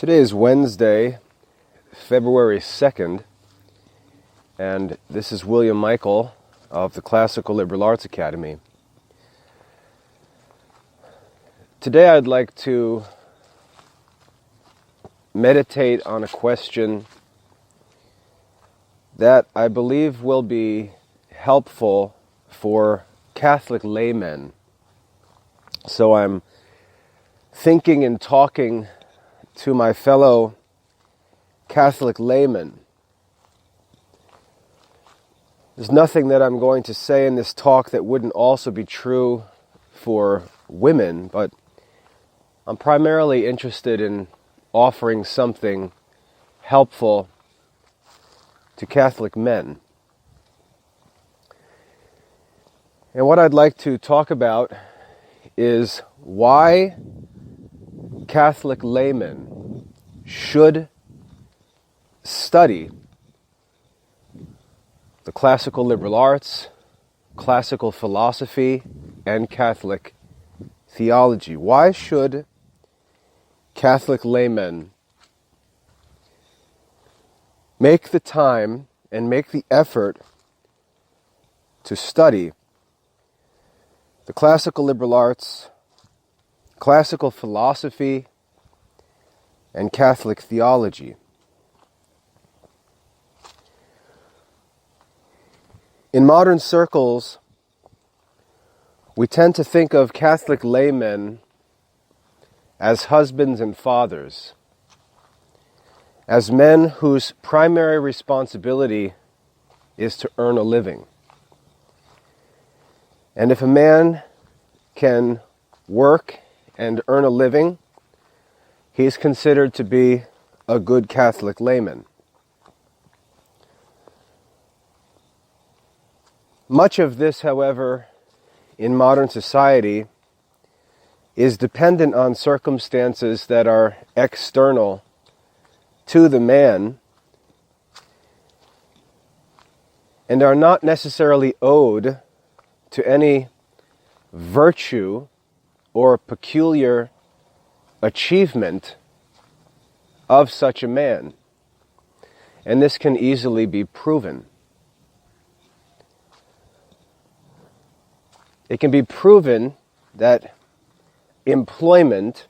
Today is Wednesday, February 2nd, and this is William Michael of the Classical Liberal Arts Academy. Today I'd like to meditate on a question that I believe will be helpful for Catholic laymen. So I'm thinking and talking to my fellow Catholic laymen. There's nothing that I'm going to say in this talk that wouldn't also be true for women, but I'm primarily interested in offering something helpful to Catholic men. And what I'd like to talk about is why Catholic laymen should study the classical liberal arts, classical philosophy, and Catholic theology. Why should Catholic laymen make the time and make the effort to study the classical liberal arts, classical philosophy, and Catholic theology? In modern circles, we tend to think of Catholic laymen as husbands and fathers, as men whose primary responsibility is to earn a living. And if a man can work and earn a living, he is considered to be a good Catholic layman. Much of this, however, in modern society is dependent on circumstances that are external to the man and are not necessarily owed to any virtue or peculiar achievement of such a man. And this can easily be proven. It can be proven that employment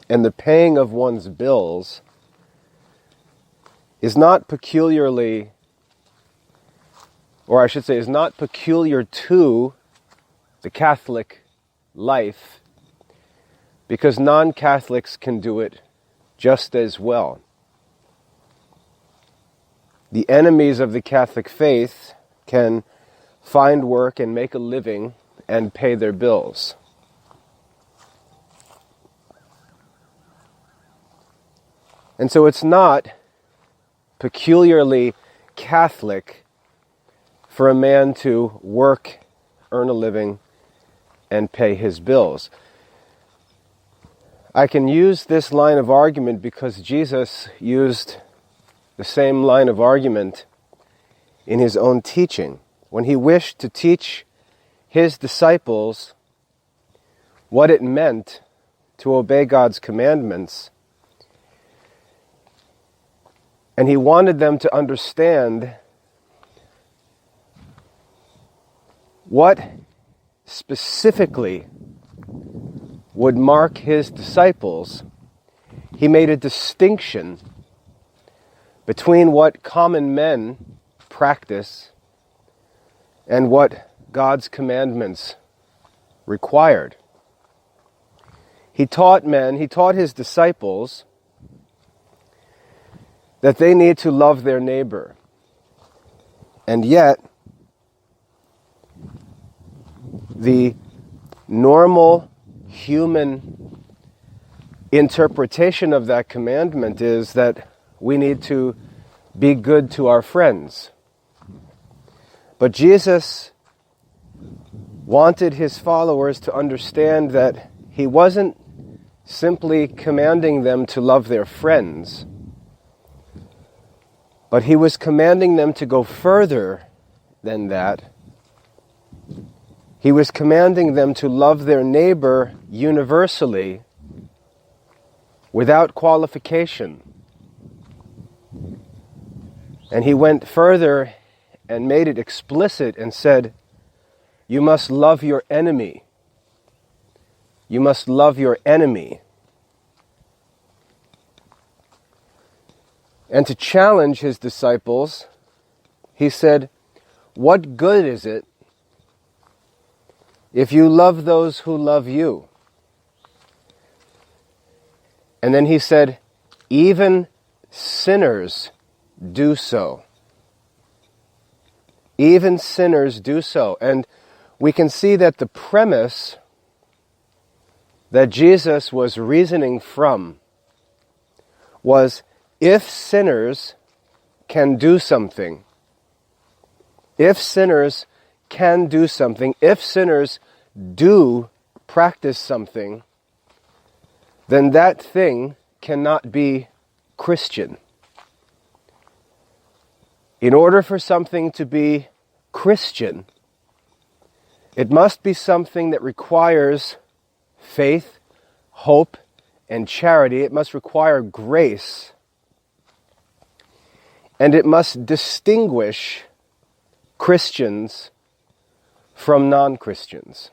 and the paying of one's bills is not peculiarly, or I should say, is not peculiar to the Catholic life, because non-Catholics can do it just as well. The enemies of the Catholic faith can find work and make a living and pay their bills. And so it's not peculiarly Catholic for a man to work, earn a living, and pay his bills. I can use this line of argument because Jesus used the same line of argument in his own teaching. When he wished to teach his disciples what it meant to obey God's commandments, and he wanted them to understand what specifically would mark his disciples, he made a distinction between what common men practice and what God's commandments required. He taught his disciples that they need to love their neighbor. And yet, the normal human interpretation of that commandment is that we need to be good to our friends. But Jesus wanted his followers to understand that he wasn't simply commanding them to love their friends, but he was commanding them to go further than that. He was commanding them to love their neighbor universally without qualification. And he went further and made it explicit and said, you must love your enemy. You must love your enemy. And to challenge his disciples, he said, what good is it if you love those who love you? And then he said, even sinners do so. Even sinners do so. And we can see that the premise that Jesus was reasoning from was, if sinners can do something, if sinners can do something, if sinners do practice something, then that thing cannot be Christian. In order for something to be Christian, it must be something that requires faith, hope, and charity. It must require grace. And it must distinguish Christians from non-Christians.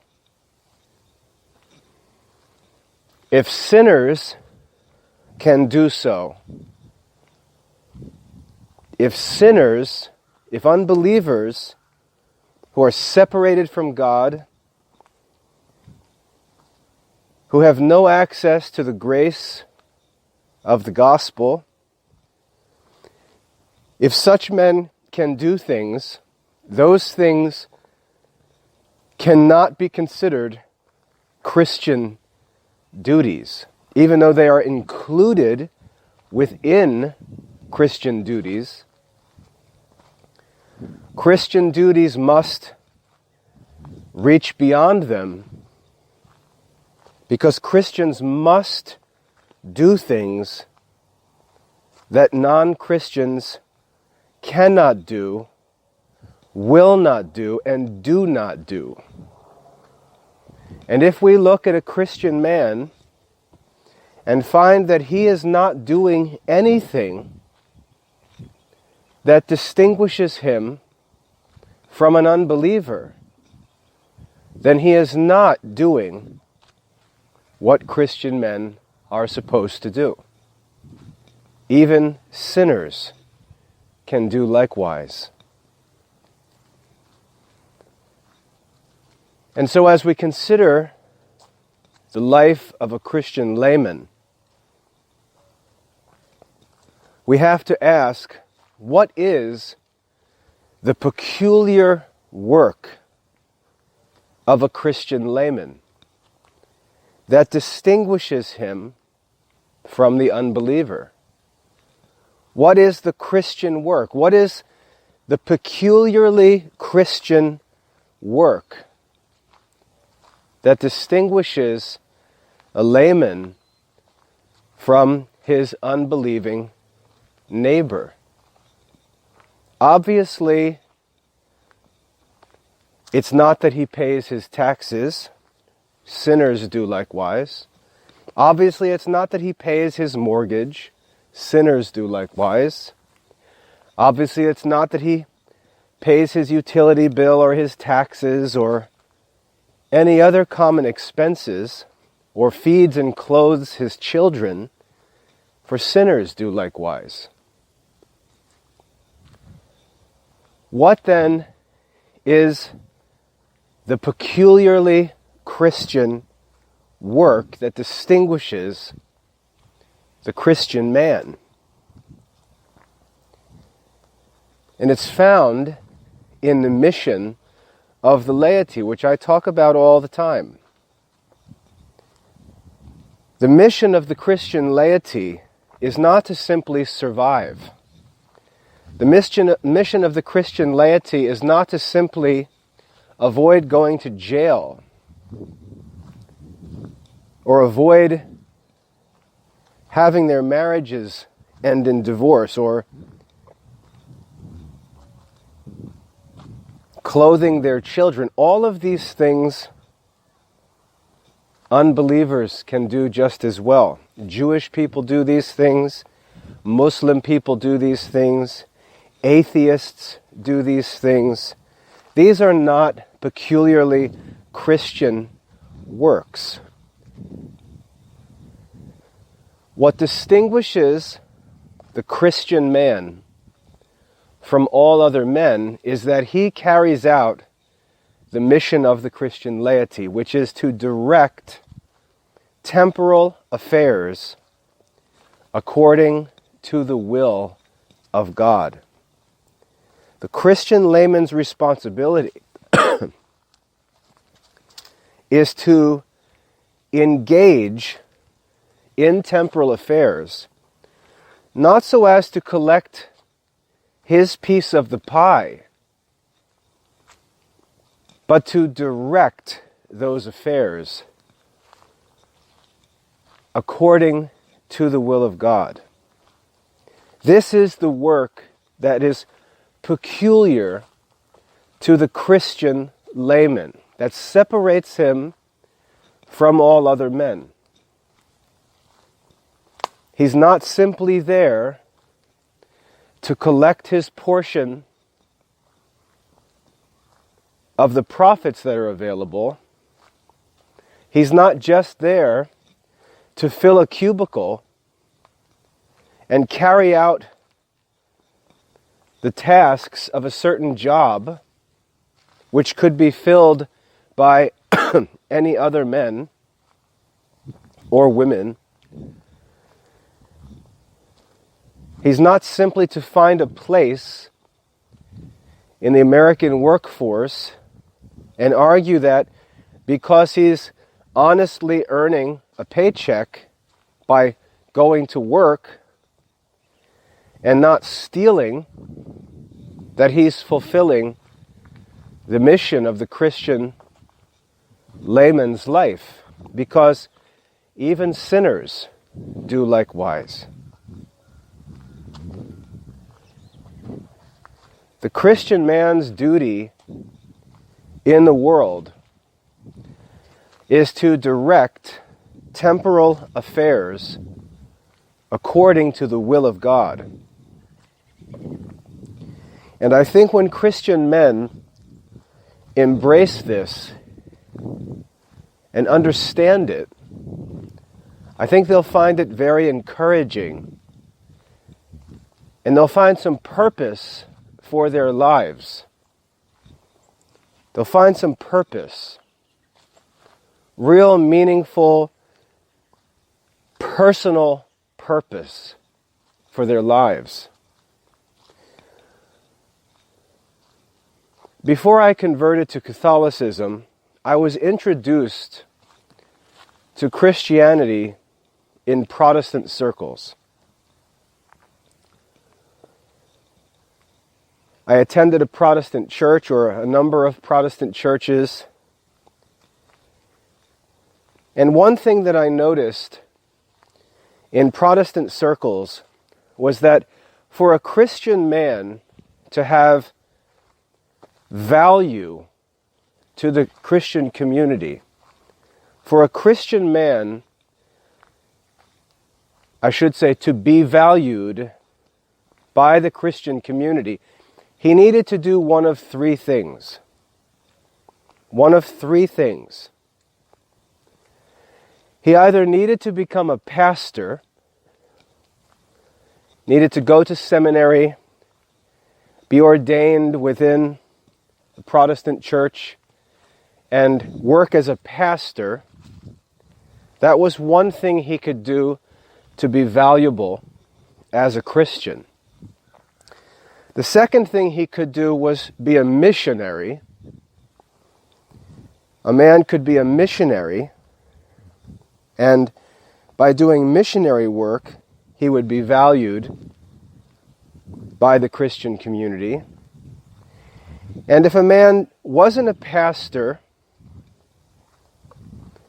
If sinners can do so, if unbelievers who are separated from God, who have no access to the grace of the gospel, if such men can do things, those things cannot be considered Christian duties, even though they are included within Christian duties. Christian duties must reach beyond them, because Christians must do things that non-Christians cannot do, will not do, and do not do. And if we look at a Christian man and find that he is not doing anything that distinguishes him from an unbeliever, then he is not doing what Christian men are supposed to do. Even sinners can do likewise. And so as we consider the life of a Christian layman, we have to ask, what is the peculiar work of a Christian layman that distinguishes him from the unbeliever? What is the Christian work? What is the peculiarly Christian work that distinguishes a layman from his unbelieving neighbor? Obviously, it's not that he pays his taxes. Sinners do likewise. Obviously, it's not that he pays his mortgage. Sinners do likewise. Obviously, it's not that he pays his utility bill or his taxes or any other common expenses, or feeds and clothes his children, for sinners do likewise. What then is the peculiarly Christian work that distinguishes the Christian man? And it's found in the mission of the laity, which I talk about all the time. The mission of the Christian laity is not to simply survive. The mission of the Christian laity is not to simply avoid going to jail or avoid having their marriages end in divorce or clothing their children. All of these things Unbelievers can do just as well. Jewish people do these things. Muslim people do these things. Atheists do these things. These are not peculiarly Christian works. What distinguishes the Christian man from all other men is that he carries out the mission of the Christian laity, which is to direct temporal affairs according to the will of God. The Christian layman's responsibility is to engage in temporal affairs, not so as to collect his piece of the pie, but to direct those affairs according to the will of God. This is the work that is peculiar to the Christian layman, that separates him from all other men. He's not simply there to collect his portion of the profits that are available. He's not just there to fill a cubicle and carry out the tasks of a certain job, which could be filled by any other men or women. He's not simply to find a place in the American workforce and argue that because he's honestly earning a paycheck by going to work and not stealing, that he's fulfilling the mission of the Christian layman's life, because even sinners do likewise. The Christian man's duty in the world is to direct temporal affairs according to the will of God. And I think when Christian men embrace this and understand it, I think they'll find it very encouraging, and they'll find some purpose for their lives. They'll find some purpose, real meaningful, personal purpose for their lives. Before I converted to Catholicism, I was introduced to Christianity in Protestant circles. I attended a Protestant church, or a number of Protestant churches. And one thing that I noticed in Protestant circles was that for a Christian man to have value to the Christian community, for a Christian man, I should say, to be valued by the Christian community, he needed to do one of three things. One of three things. He either needed to become a pastor, needed to go to seminary, be ordained within the Protestant church, and work as a pastor. That was one thing he could do to be valuable as a Christian. The second thing he could do was be a missionary. A man could be a missionary, and by doing missionary work, he would be valued by the Christian community. And if a man wasn't a pastor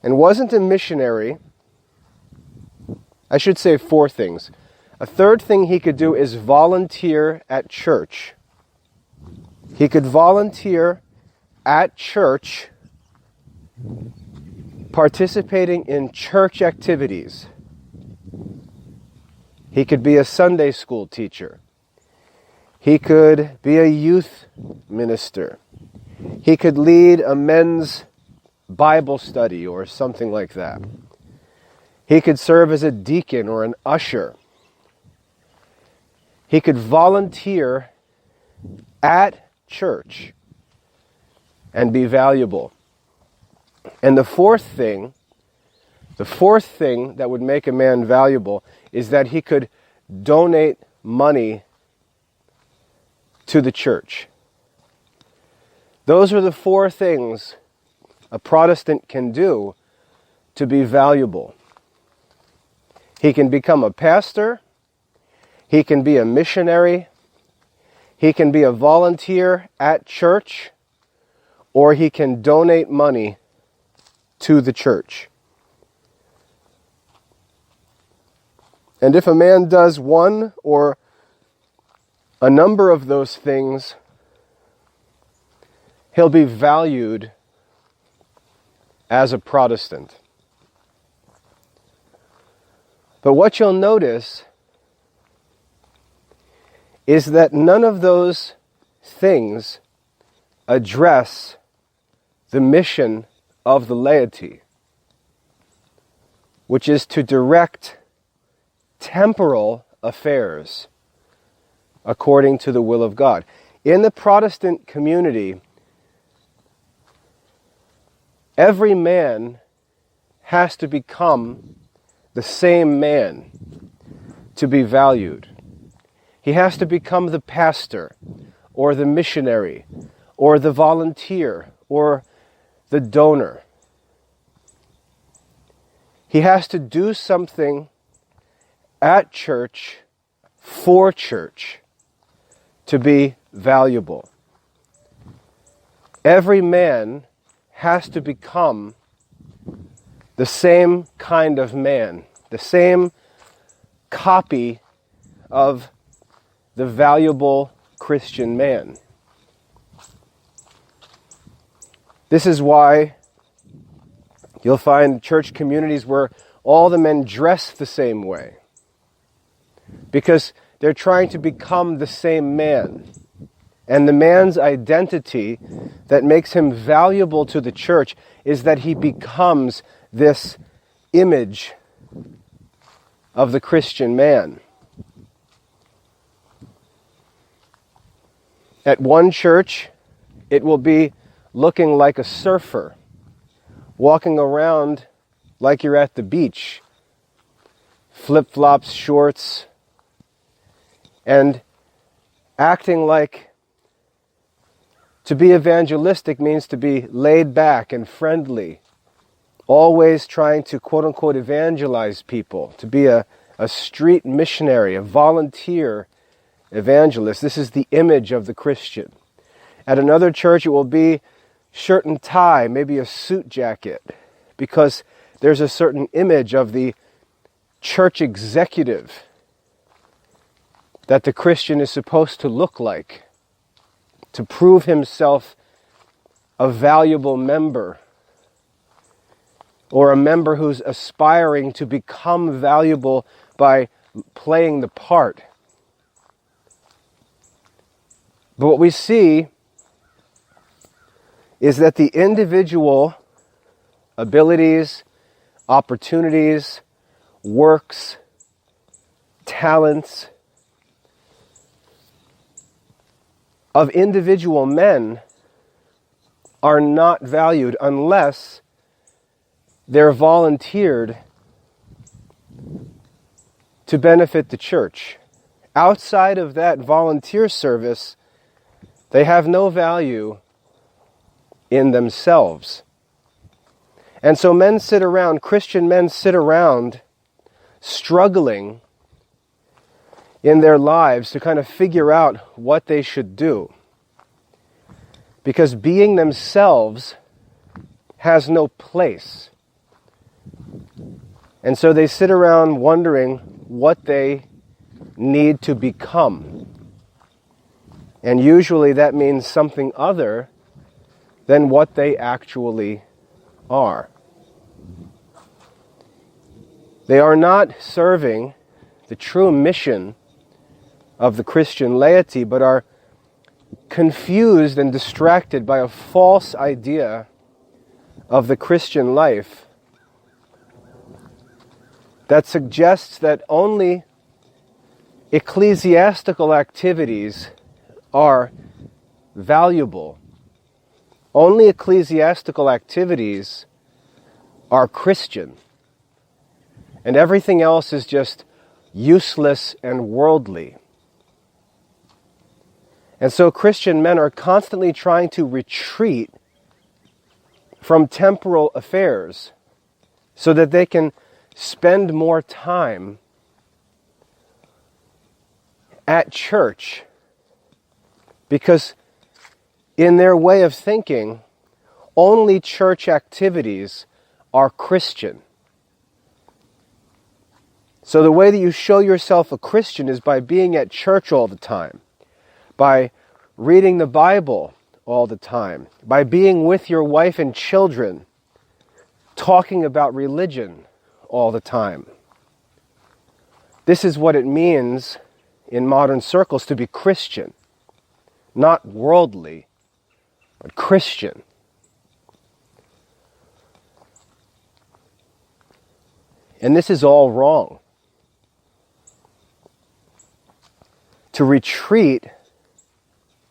and wasn't a missionary, I should say four things. A third thing he could do is volunteer at church. He could volunteer at church participating in church activities. He could be a Sunday school teacher. He could be a youth minister. He could lead a men's Bible study or something like that. He could serve as a deacon or an usher. He could volunteer at church and be valuable. And the fourth thing that would make a man valuable is that he could donate money to the church. Those are the four things a Protestant can do to be valuable. He can become a pastor. He can be a missionary. He can be a volunteer at church. Or he can donate money to the church. And if a man does one or a number of those things, he'll be valued as a Protestant. But what you'll notice is that none of those things address the mission of the laity, which is to direct temporal affairs according to the will of God. In the Protestant community, every man has to become the same man to be valued. He has to become the pastor, or the missionary, or the volunteer, or the donor. He has to do something at church, for church, to be valuable. Every man has to become the same kind of man, the same copy of the valuable Christian man. This is why you'll find church communities where all the men dress the same way, because they're trying to become the same man. And the man's identity that makes him valuable to the church is that he becomes this image of the Christian man. At one church, it will be looking like a surfer, walking around like you're at the beach, flip-flops, shorts, and acting like to be evangelistic means to be laid back and friendly, always trying to quote-unquote evangelize people, to be a street missionary, a volunteer evangelist. This is the image of the Christian. At another church, it will be shirt and tie, maybe a suit jacket, because there's a certain image of the church executive that the Christian is supposed to look like, to prove himself a valuable member, or a member who's aspiring to become valuable by playing the part. But what we see is that the individual abilities, opportunities, works, talents of individual men are not valued unless they're volunteered to benefit the church. Outside of that volunteer service, they have no value in themselves. And so Christian men sit around struggling in their lives to kind of figure out what they should do. Because being themselves has no place. And so they sit around wondering what they need to become. And usually that means something other than what they actually are. They are not serving the true mission of the Christian laity, but are confused and distracted by a false idea of the Christian life that suggests that only ecclesiastical activities are valuable. Only ecclesiastical activities are Christian, and everything else is just useless and worldly. And so Christian men are constantly trying to retreat from temporal affairs so that they can spend more time at church, because in their way of thinking, only church activities are Christian. So the way that you show yourself a Christian is by being at church all the time, by reading the Bible all the time, by being with your wife and children, talking about religion all the time. This is what it means in modern circles to be Christian. Not worldly, but Christian. And this is all wrong. To retreat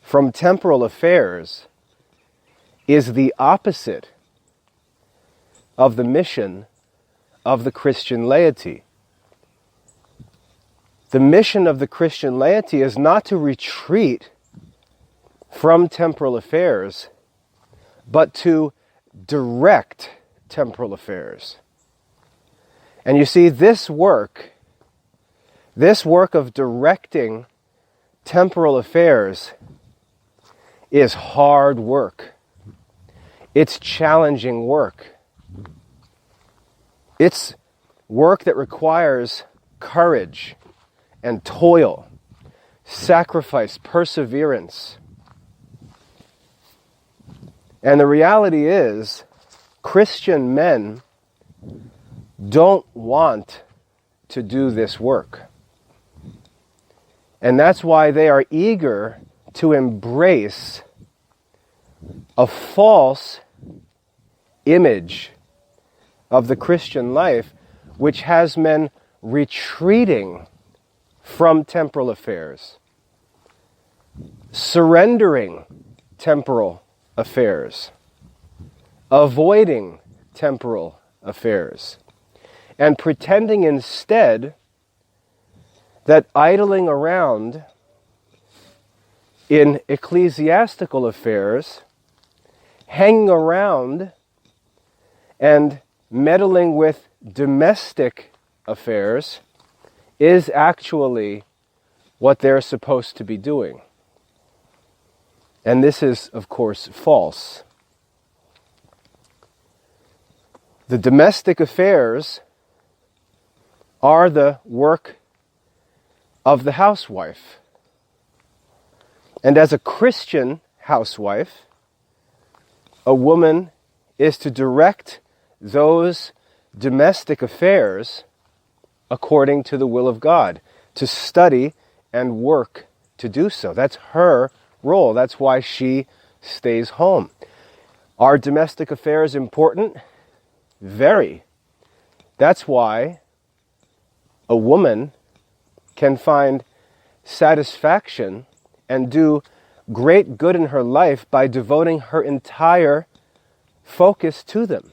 from temporal affairs is the opposite of the mission of the Christian laity. The mission of the Christian laity is not to retreat from temporal affairs, but to direct temporal affairs. And you see, this work of directing temporal affairs is hard work. It's challenging work. It's work that requires courage and toil, sacrifice, perseverance. And the reality is, Christian men don't want to do this work. And that's why they are eager to embrace a false image of the Christian life, which has men retreating from temporal affairs, surrendering temporal affairs, avoiding temporal affairs, and pretending instead that idling around in ecclesiastical affairs, hanging around and meddling with domestic affairs is actually what they're supposed to be doing. And this is, of course, false. The domestic affairs are the work of the housewife. And as a Christian housewife, a woman is to direct those domestic affairs according to the will of God, to study and work to do so. That's her role. That's why she stays home. Are domestic affairs important? Very. That's why a woman can find satisfaction and do great good in her life by devoting her entire focus to them.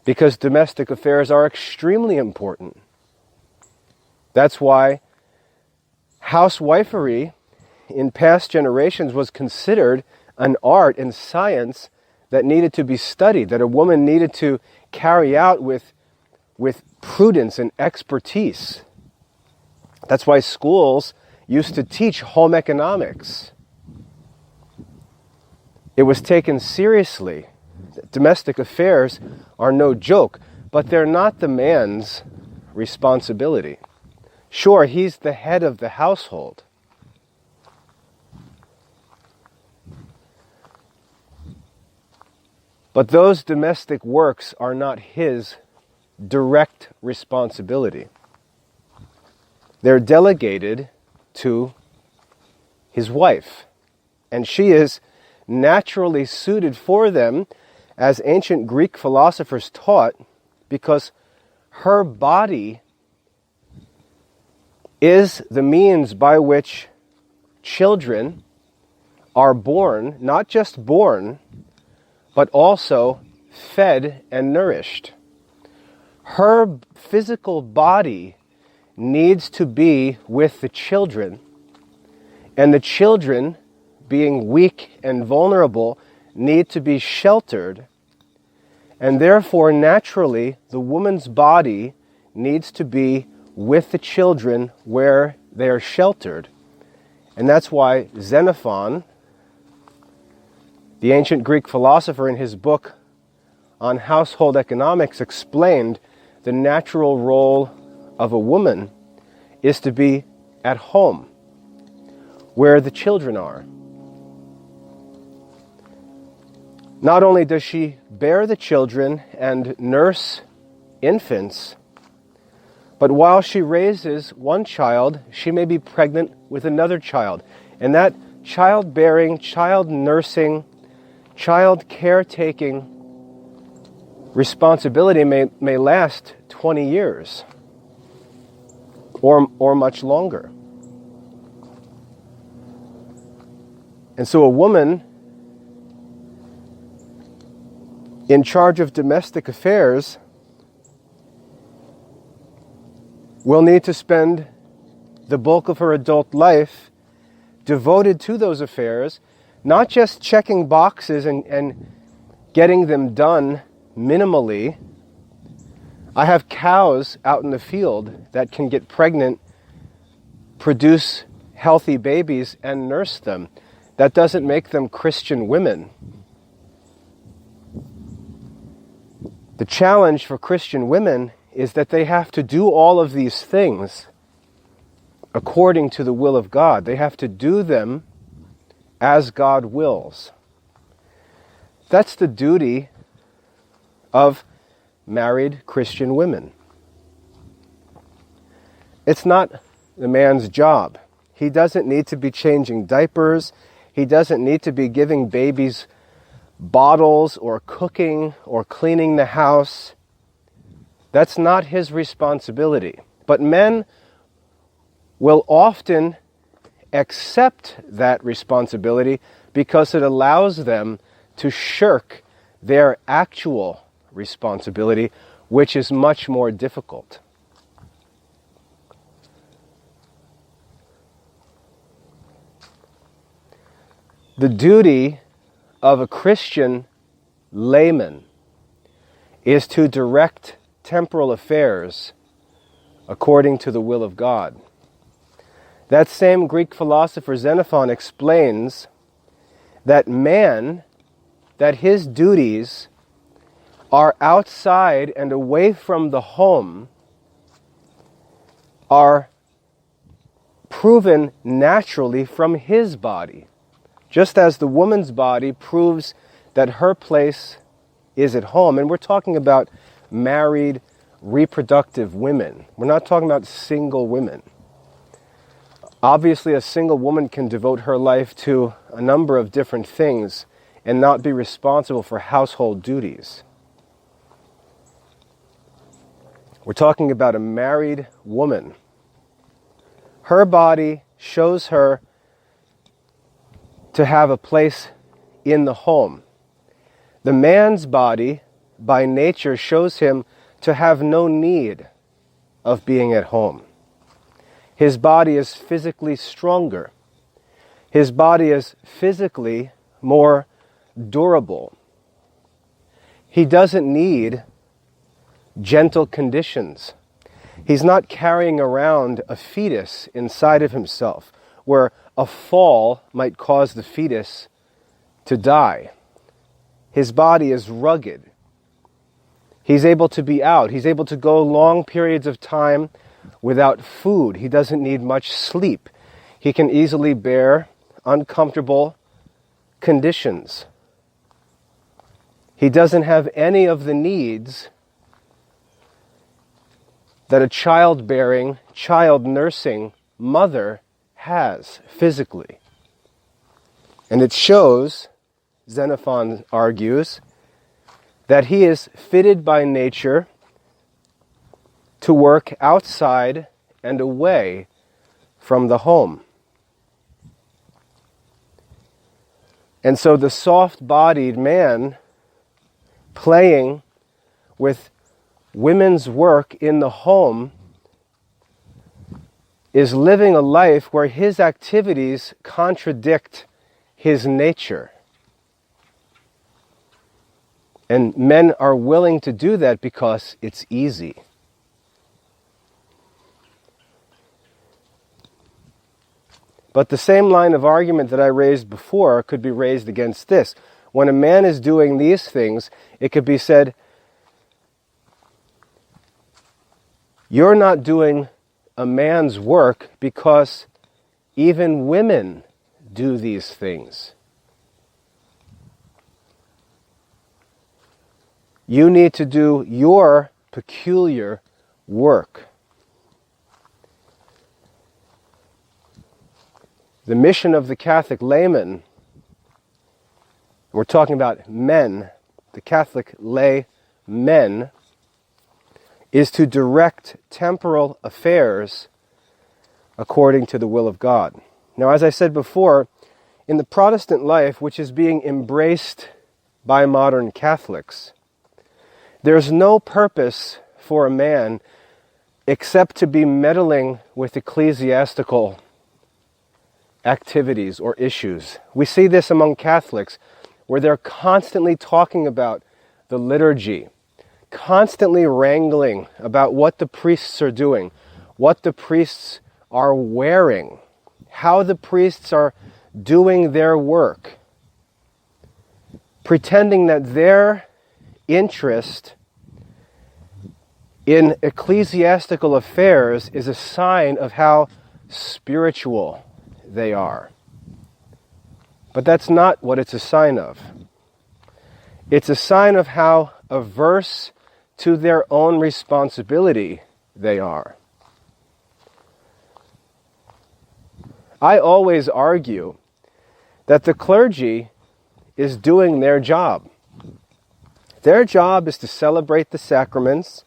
Because domestic affairs are extremely important. That's why housewifery in past generations was considered an art and science that needed to be studied, that a woman needed to carry out with prudence and expertise. That's why schools used to teach home economics. It was taken seriously. Domestic affairs are no joke, but they're not the man's responsibility. Sure, he's the head of the household. But those domestic works are not his direct responsibility. They're delegated to his wife, and she is naturally suited for them, as ancient Greek philosophers taught, because her body is the means by which children are born, not just born, but also fed and nourished. Her physical body needs to be with the children, and the children, being weak and vulnerable, need to be sheltered, and therefore naturally the woman's body needs to be with the children where they are sheltered. And that's why Xenophon, the ancient Greek philosopher, in his book on household economics, explained the natural role of a woman is to be at home, where the children are. Not only does she bear the children and nurse infants, but while she raises one child, she may be pregnant with another child. And that childbearing, child nursing, child caretaking responsibility may last 20 years or much longer. And so a woman in charge of domestic affairs will need to spend the bulk of her adult life devoted to those affairs, not just checking boxes and getting them done minimally. I have cows out in the field that can get pregnant, produce healthy babies, and nurse them. That doesn't make them Christian women. The challenge for Christian women is that they have to do all of these things according to the will of God. They have to do them as God wills. That's the duty of married Christian women. It's not the man's job. He doesn't need to be changing diapers. He doesn't need to be giving babies bottles or cooking or cleaning the house. That's not his responsibility. But men will often accept that responsibility because it allows them to shirk their actual responsibility, which is much more difficult. The duty of a Christian layman is to direct temporal affairs according to the will of God. That same Greek philosopher Xenophon explains that his duties are outside and away from the home, are proven naturally from his body. Just as the woman's body proves that her place is at home. And we're talking about married, reproductive women. We're not talking about single women. Obviously, a single woman can devote her life to a number of different things and not be responsible for household duties. We're talking about a married woman. Her body shows her to have a place in the home. The man's body, by nature, shows him to have no need of being at home. His body is physically stronger. His body is physically more durable. He doesn't need gentle conditions. He's not carrying around a fetus inside of himself, where a fall might cause the fetus to die. His body is rugged. He's able to be out. He's able to go long periods of time without food. He doesn't need much sleep. He can easily bear uncomfortable conditions. He doesn't have any of the needs that a childbearing, child-nursing mother has physically. And it shows, Xenophon argues, that he is fitted by nature to work outside and away from the home. And so the soft-bodied man playing with women's work in the home is living a life where his activities contradict his nature. And men are willing to do that because it's easy. But the same line of argument that I raised before could be raised against this. When a man is doing these things, it could be said, you're not doing a man's work because even women do these things. You need to do your peculiar work. The mission of the Catholic layman, we're talking about men, the Catholic lay men, is to direct temporal affairs according to the will of God. Now, as I said before, in the Protestant life, which is being embraced by modern Catholics, there's no purpose for a man except to be meddling with ecclesiastical activities or issues. We see this among Catholics, where they're constantly talking about the liturgy, constantly wrangling about what the priests are doing, what the priests are wearing, how the priests are doing their work, pretending that their interest in ecclesiastical affairs is a sign of how spiritual they are. But that's not what it's a sign of. It's a sign of how averse to their own responsibility they are. I always argue that the clergy is doing their job. Their job is to celebrate the sacraments,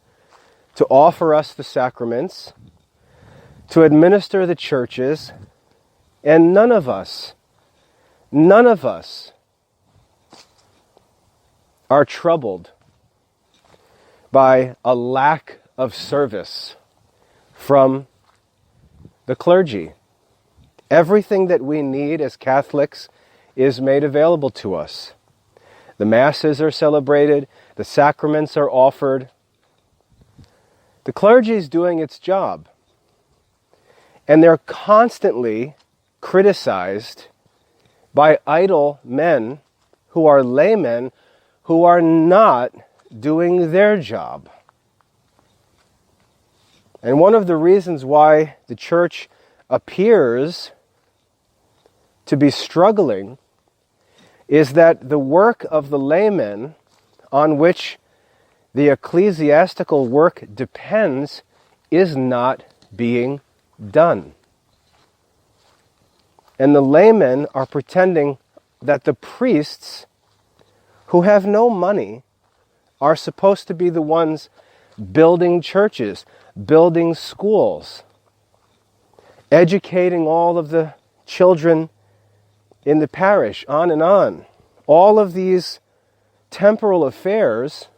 to offer us the sacraments, to administer the churches, and none of us are troubled by a lack of service from the clergy. Everything that we need as Catholics is made available to us. The Masses are celebrated, the sacraments are offered. The clergy is doing its job. And they're constantly criticized by idle men who are laymen who are not doing their job. And one of the reasons why the church appears to be struggling is that the work of the laymen, on which the ecclesiastical work depends, is not being done. And the laymen are pretending that the priests, who have no money, are supposed to be the ones building churches, building schools, educating all of the children in the parish, on and on. All of these temporal affairs,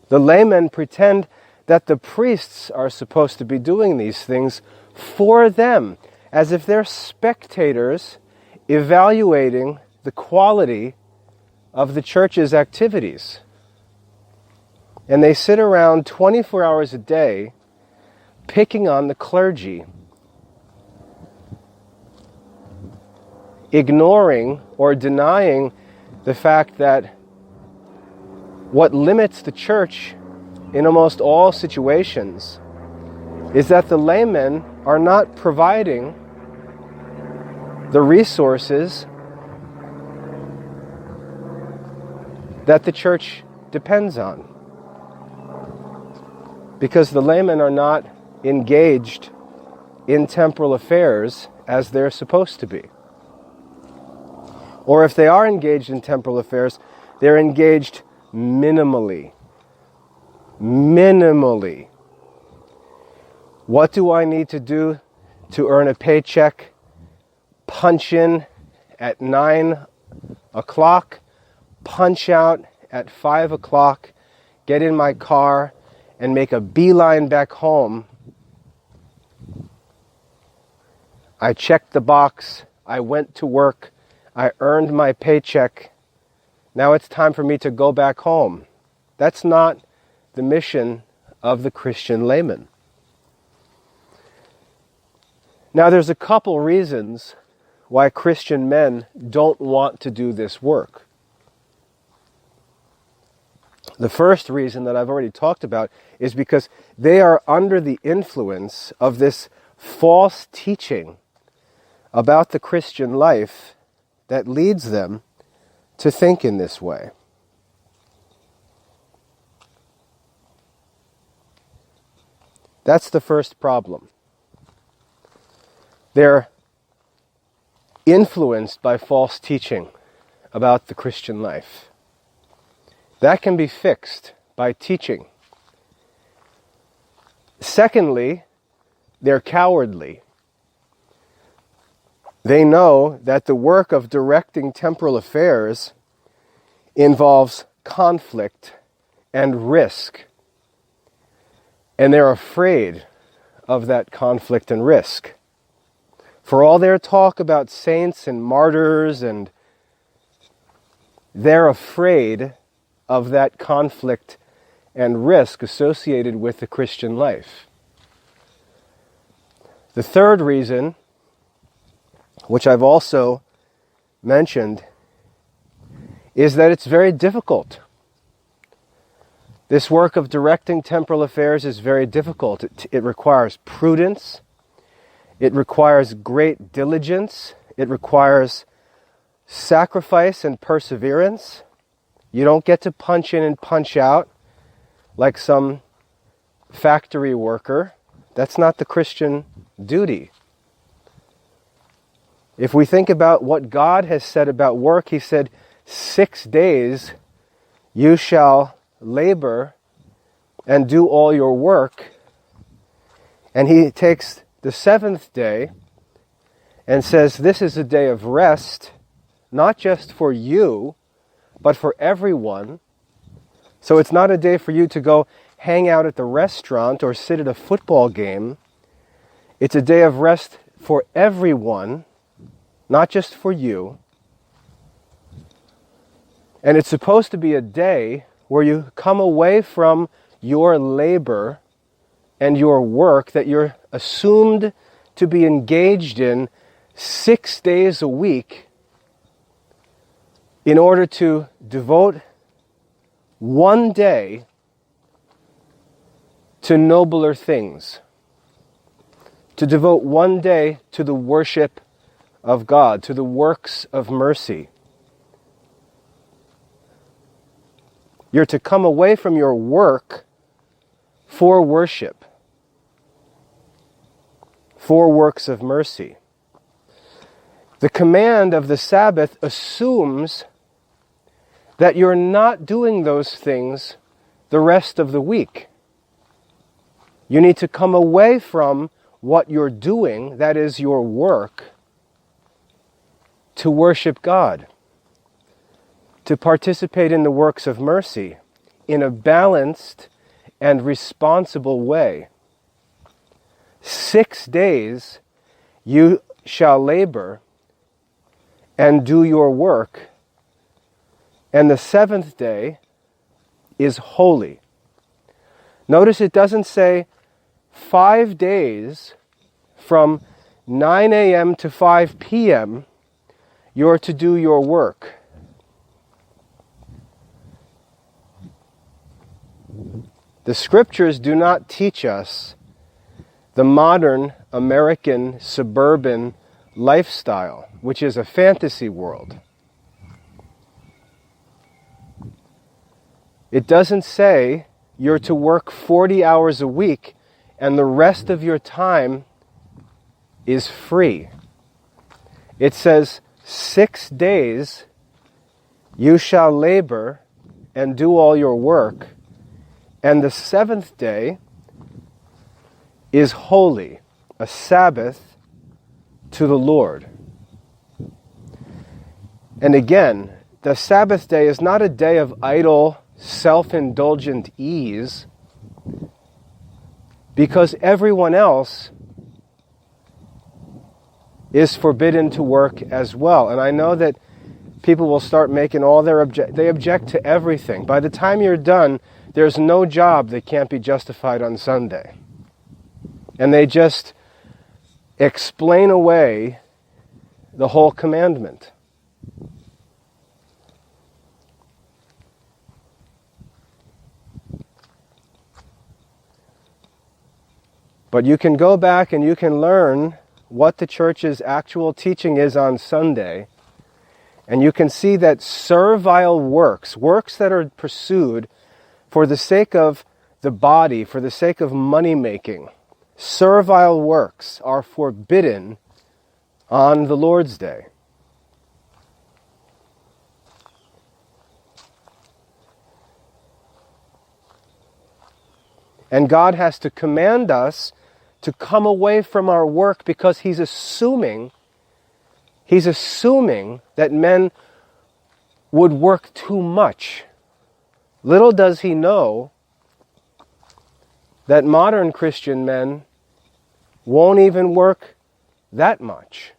the laymen pretend that the priests are supposed to be doing these things for them, as if they're spectators evaluating the quality of the church's activities. And they sit around 24 hours a day picking on the clergy, ignoring or denying the fact that what limits the church in almost all situations is that the laymen are not providing the resources that the church depends on. because the laymen are not engaged in temporal affairs as they're supposed to be. Or if they are engaged in temporal affairs, they're engaged minimally. Minimally. What do I need to do to earn a paycheck? Punch in at 9 o'clock, punch out at 5 o'clock, get in my car, and make a beeline back home. I checked the box, I went to work, I earned my paycheck. Now it's time for me to go back home. That's not the mission of the Christian layman. Now there's a couple reasons why Christian men don't want to do this work. The first reason that I've already talked about is because they are under the influence of this false teaching about the Christian life that leads them to think in this way. That's the first problem. They're influenced by false teaching about the Christian life. That can be fixed by teaching. Secondly, they're cowardly. They know that the work of directing temporal affairs involves conflict and risk. And they're afraid of that conflict and risk. For all their talk about saints and martyrs, and they're afraid of that conflict and risk associated with the Christian life. The third reason, which I've also mentioned, is that it's very difficult. This work of directing temporal affairs is very difficult. It requires prudence. It requires great diligence. It requires sacrifice and perseverance. You don't get to punch in and punch out like some factory worker. That's not the Christian duty. If we think about what God has said about work, He said, 6 days you shall labor and do all your work. And He takes the seventh day and says, this is a day of rest, not just for you, but for everyone. So it's not a day for you to go hang out at the restaurant or sit at a football game. It's a day of rest for everyone, not just for you. And it's supposed to be a day where you come away from your labor and your work that you're assumed to be engaged in 6 days a week in order to devote one day to nobler things, to devote one day to the worship of God, to the works of mercy. You're to come away from your work for worship, for works of mercy. The command of the Sabbath assumes that you're not doing those things the rest of the week. You need to come away from what you're doing, that is your work, to worship God, to participate in the works of mercy in a balanced and responsible way. 6 days you shall labor and do your work, and the seventh day is holy. Notice it doesn't say 5 days from 9 a.m. to 5 p.m. you're to do your work. The scriptures do not teach us the modern American suburban lifestyle, which is a fantasy world. It doesn't say you're to work 40 hours a week, and the rest of your time is free. It says, 6 days you shall labor and do all your work, and the seventh day is holy, a Sabbath to the Lord. And again, the Sabbath day is not a day of idle, self-indulgent ease, because everyone else is forbidden to work as well. And I know that people will start making all their they object to everything. By the time you're done, there's no job that can't be justified on Sunday. And they just explain away the whole commandment. But you can go back and you can learn what the church's actual teaching is on Sunday, and you can see that servile works that are pursued for the sake of the body, for the sake of money-making, servile works are forbidden on the Lord's Day. And God has to command us to come away from our work because He's assuming that men would work too much. Little does He know that modern Christian men won't even work that much.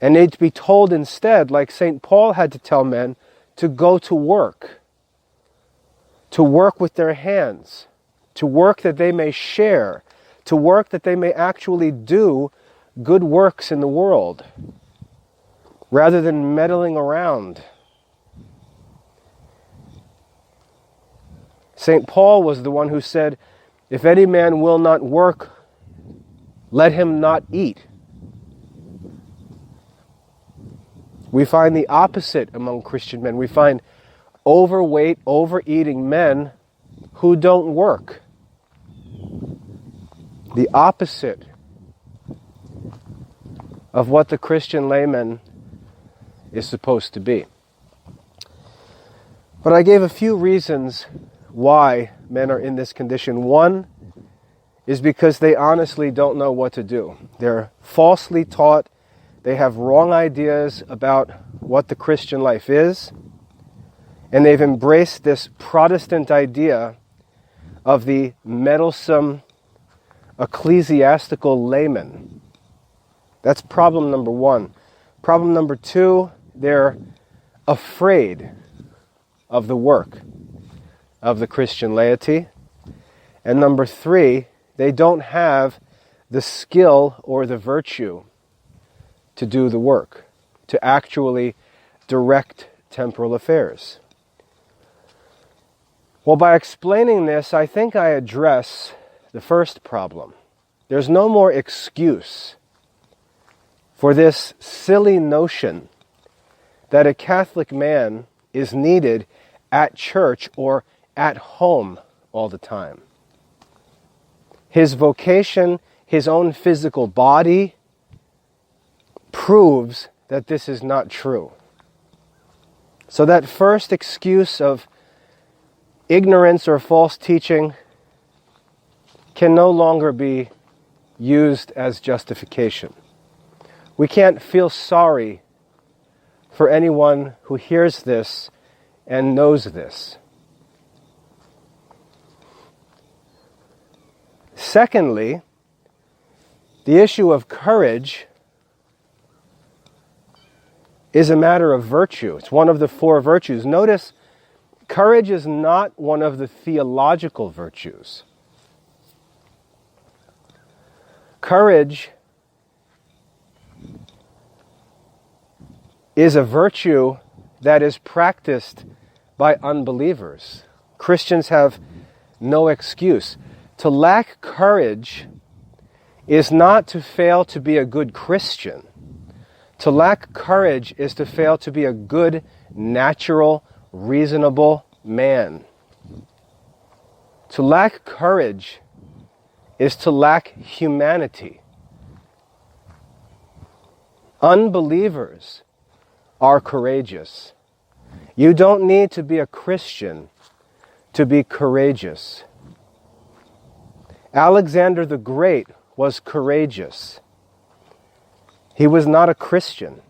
And they'd be told instead, like St. Paul had to tell men, to go to work with their hands, to work that they may share, to work that they may actually do good works in the world, rather than meddling around. St. Paul was the one who said, "If any man will not work, let him not eat." We find the opposite among Christian men. We find overweight, overeating men who don't work. The opposite of what the Christian layman is supposed to be. But I gave a few reasons why men are in this condition. One is because they honestly don't know what to do. They're falsely taught. They have wrong ideas about what the Christian life is. And they've embraced this Protestant idea of the meddlesome ecclesiastical layman. That's problem number one. Problem number two, they're afraid of the work of the Christian laity. And number three, they don't have the skill or the virtue to do the work, to actually direct temporal affairs. Well, by explaining this, I think I address the first problem. There's no more excuse for this silly notion that a Catholic man is needed at church or at home all the time. His vocation, his own physical body, proves that this is not true. So that first excuse of ignorance or false teaching can no longer be used as justification. We can't feel sorry for anyone who hears this and knows this. Secondly, the issue of courage is a matter of virtue. It's one of the four virtues. Notice, courage is not one of the theological virtues. Courage is a virtue that is practiced by unbelievers. Christians have no excuse. To lack courage is not to fail to be a good Christian. To lack courage is to fail to be a good, natural, reasonable man. To lack courage is to lack humanity. Unbelievers are courageous. You don't need to be a Christian to be courageous. Alexander the Great was courageous. He was not a Christian.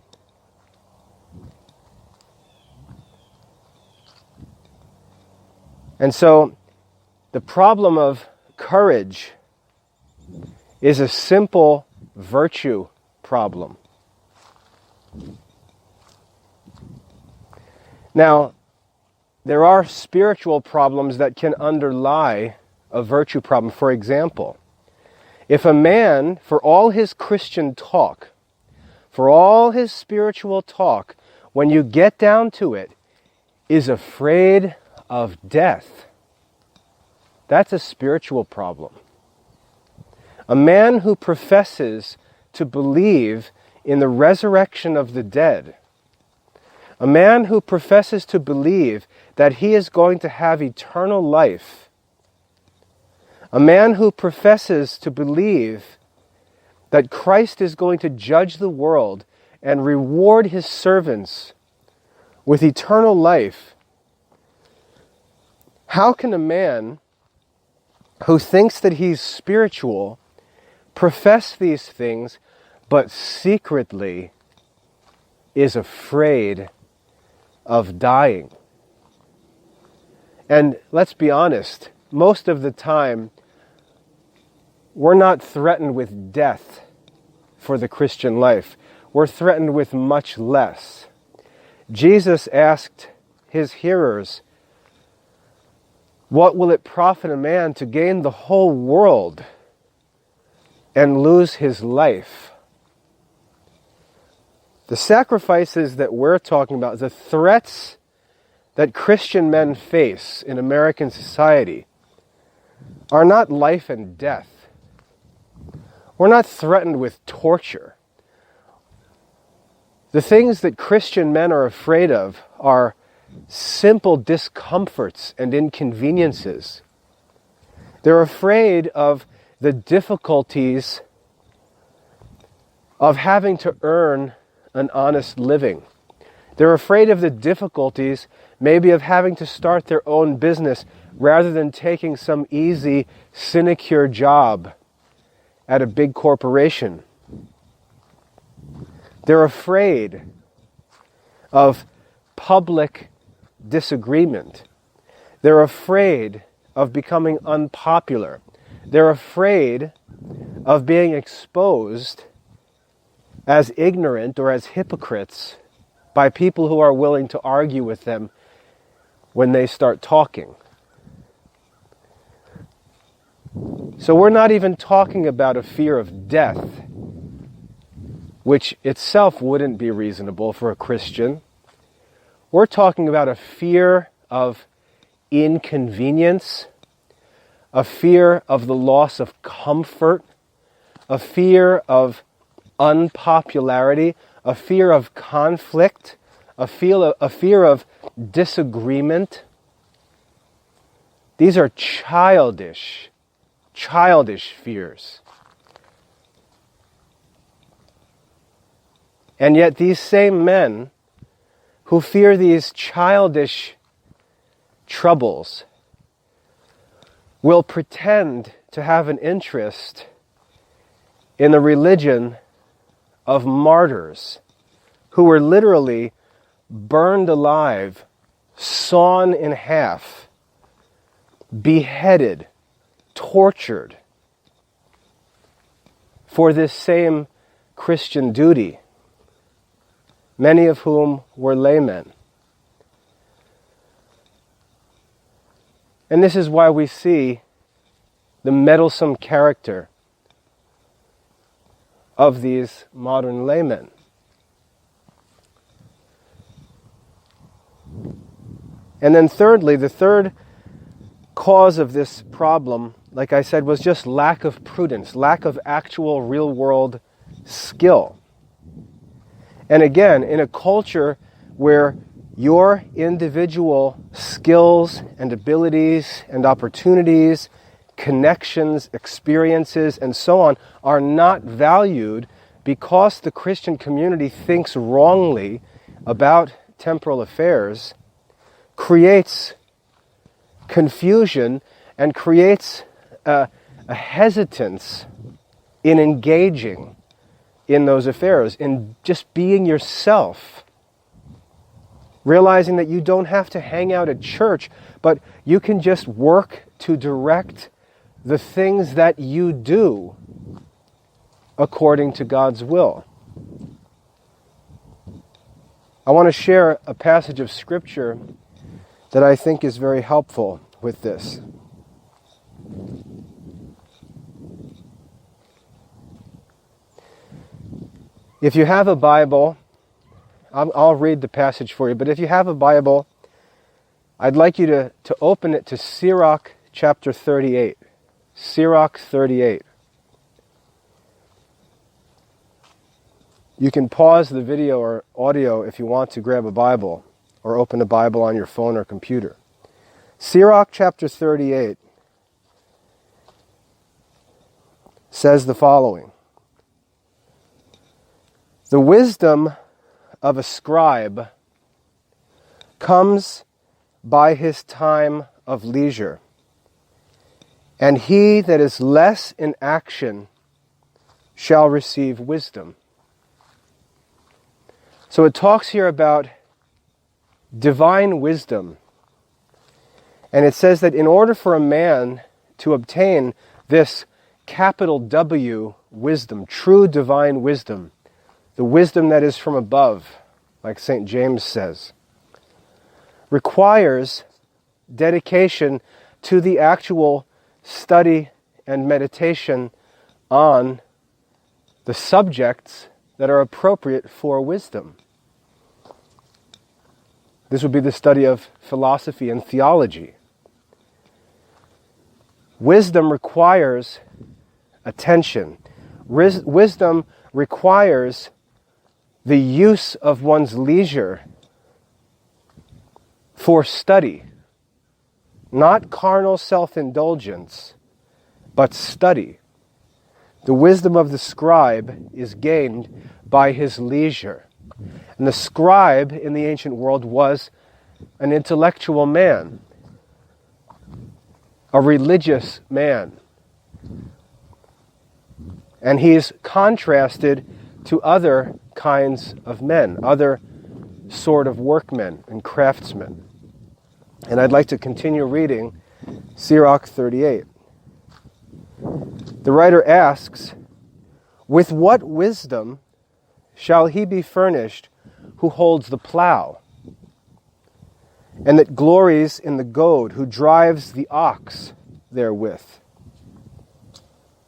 And so, the problem of courage is a simple virtue problem. Now, there are spiritual problems that can underlie a virtue problem. For example, if a man, for all his Christian talk, for all his spiritual talk, when you get down to it, is afraid of death, that's a spiritual problem. A man who professes to believe in the resurrection of the dead, a man who professes to believe that he is going to have eternal life, a man who professes to believe that Christ is going to judge the world and reward his servants with eternal life, how can a man who thinks that he's spiritual profess these things but secretly is afraid of dying? And let's be honest, most of the time we're not threatened with death for the Christian life. We're threatened with much less. Jesus asked his hearers, "What will it profit a man to gain the whole world and lose his life?" The sacrifices that we're talking about, the threats that Christian men face in American society, are not life and death. We're not threatened with torture. The things that Christian men are afraid of are simple discomforts and inconveniences. They're afraid of the difficulties of having to earn an honest living. They're afraid of the difficulties maybe of having to start their own business rather than taking some easy sinecure job at a big corporation. They're afraid of public disagreement. They're afraid of becoming unpopular. They're afraid of being exposed as ignorant or as hypocrites by people who are willing to argue with them when they start talking. So we're not even talking about a fear of death, which itself wouldn't be reasonable for a Christian. We're talking about a fear of inconvenience, a fear of the loss of comfort, a fear of unpopularity, a fear of conflict, a fear of disagreement. These are childish fears. And yet these same men who fear these childish troubles will pretend to have an interest in the religion of martyrs who were literally burned alive, sawn in half, beheaded, tortured for this same Christian duty, many of whom were laymen. And this is why we see the meddlesome character of these modern laymen. And then thirdly, the third cause of this problem, like I said, was just lack of prudence, lack of actual real-world skill. And again, in a culture where Your individual skills and abilities and opportunities, connections, experiences, and so on are not valued because the Christian community thinks wrongly about temporal affairs, creates confusion and creates a hesitance in engaging in those affairs, in just being yourself. Realizing that you don't have to hang out at church, but you can just work to direct the things that you do according to God's will. I want to share a passage of Scripture that I think is very helpful with this. If you have a Bible, I'll read the passage for you, but if you have a Bible, I'd like you to open it to Sirach chapter 38. Sirach 38. You can pause the video or audio if you want to grab a Bible or open a Bible on your phone or computer. Sirach chapter 38 says the following: "The wisdom of a scribe comes by his time of leisure, and he that is less in action shall receive wisdom." So it talks here about divine wisdom. And it says that in order for a man to obtain this capital W wisdom, true divine wisdom, the wisdom that is from above, like St. James says, requires dedication to the actual study and meditation on the subjects that are appropriate for wisdom. This would be the study of philosophy and theology. Wisdom requires attention. Wisdom requires the use of one's leisure for study. Not carnal self-indulgence, but study. The wisdom of the scribe is gained by his leisure. And the scribe in the ancient world was an intellectual man, a religious man. And he's contrasted to other kinds of men, other sort of workmen and craftsmen. And I'd like to continue reading Sirach 38. The writer asks, "With what wisdom shall he be furnished who holds the plow, and that glories in the goad, who drives the ox therewith,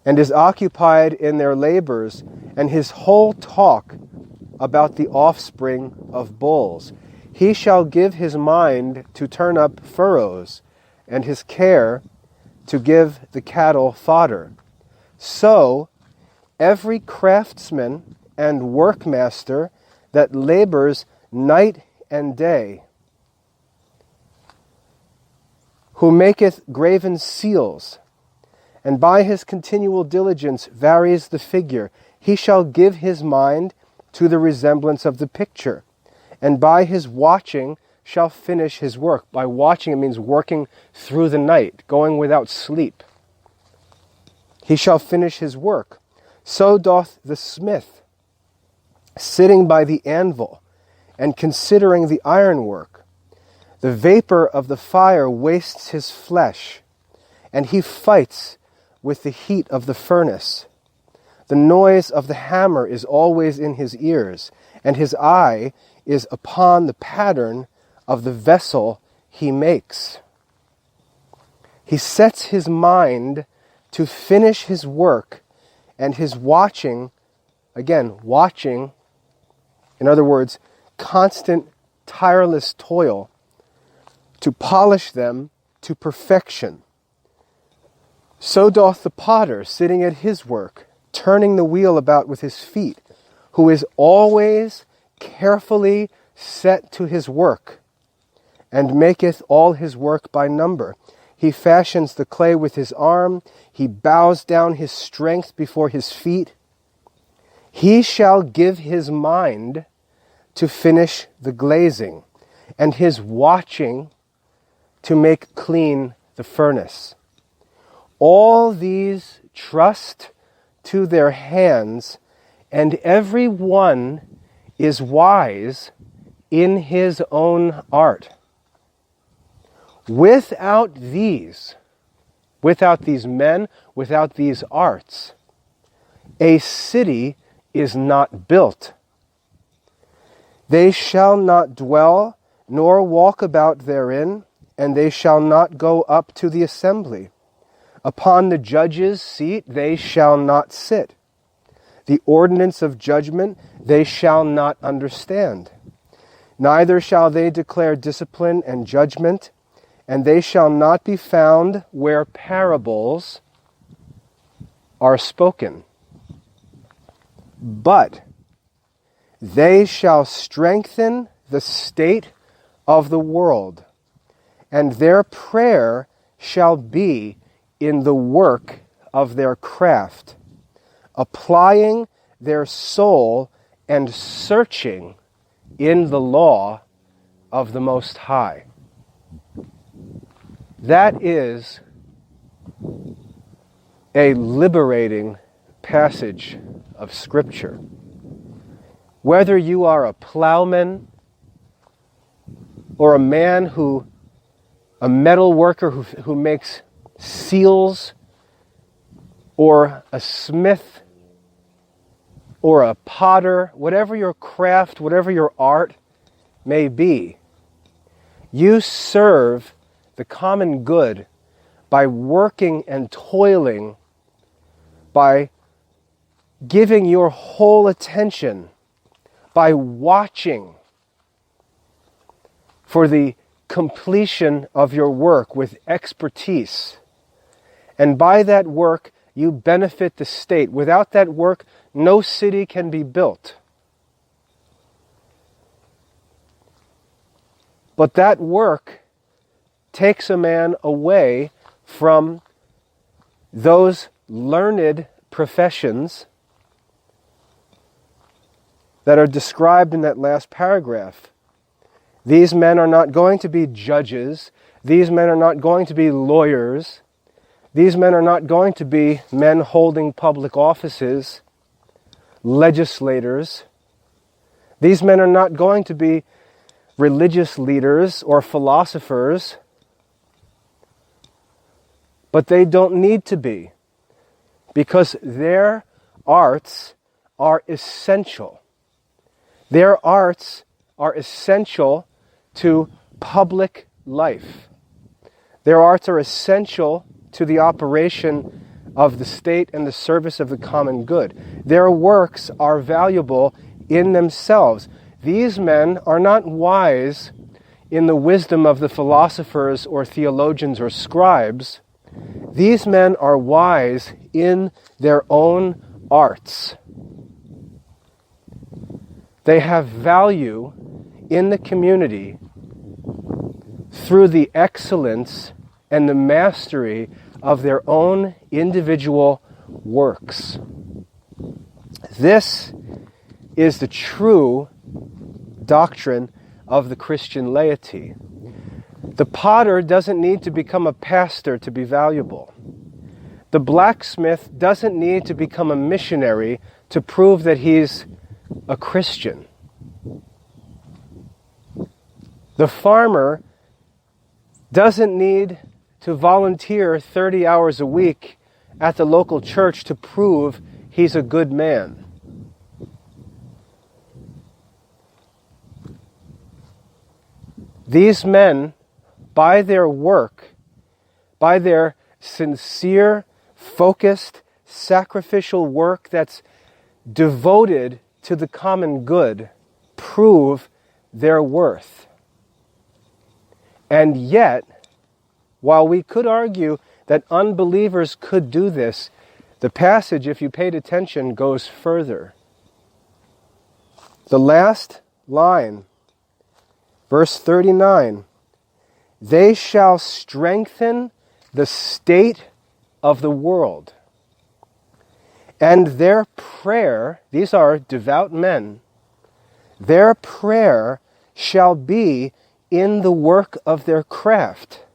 and is occupied in their labors, and his whole talk about the offspring of bulls? He shall give his mind to turn up furrows, and his care to give the cattle fodder. So every craftsman and workmaster that labors night and day, who maketh graven seals, and by his continual diligence varies the figure, he shall give his mind to the resemblance of the picture, and by his watching shall finish his work." By watching, it means working through the night, going without sleep. "He shall finish his work. So doth the smith, sitting by the anvil, and considering the ironwork. The vapor of the fire wastes his flesh, and he fights with the heat of the furnace. The noise of the hammer is always in his ears, and his eye is upon the pattern of the vessel he makes. He sets his mind to finish his work, and his watching, again, watching, in other words, constant, tireless toil, to polish them to perfection. So doth the potter, sitting at his work, turning the wheel about with his feet, who is always carefully set to his work. and maketh all his work by number. He fashions the clay with his arm, he bows down his strength before his feet. He shall give his mind to finish the glazing, and his watching to make clean the furnace. All these trust to their hands, and every one is wise in his own art. Without these men, without these arts, a city is not built. They shall not dwell, nor walk about therein, and they shall not go up to the assembly. Upon the judge's seat they shall not sit. The ordinance of judgment they shall not understand. Neither shall they declare discipline and judgment, and they shall not be found where parables are spoken. But they shall strengthen the state of the world, and their prayer shall be in the work of their craft, applying their soul and searching in the law of the Most High. That is a liberating passage of Scripture. Whether you are a plowman or a metal worker who makes seals, or a smith, or a potter, whatever your craft, whatever your art may be, you serve the common good by working and toiling, by giving your whole attention, by watching for the completion of your work with expertise. And by that work, you benefit the state. Without that work, no city can be built. But that work takes a man away from those learned professions that are described in that last paragraph. These men are not going to be judges. These men are not going to be lawyers. These men are not going to be men holding public offices, legislators. These men are not going to be religious leaders or philosophers. But they don't need to be, because their arts are essential. Their arts are essential to public life. Their arts are essential to the operation of the state and the service of the common good. Their works are valuable in themselves. These men are not wise in the wisdom of the philosophers or theologians or scribes. These men are wise in their own arts. They have value in the community through the excellence and the mastery of their own individual works. This is the true doctrine of the Christian laity. The potter doesn't need to become a pastor to be valuable. The blacksmith doesn't need to become a missionary to prove that he's a Christian. The farmer doesn't need to volunteer 30 hours a week at the local church to prove he's a good man. These men, by their work, by their sincere, focused, sacrificial work that's devoted to the common good, prove their worth. And yet, while we could argue that unbelievers could do this, the passage, if you paid attention, goes further. The last line, verse 39, They shall strengthen the state of the world. And their prayer, these are devout men, their prayer shall be in the work of their craft,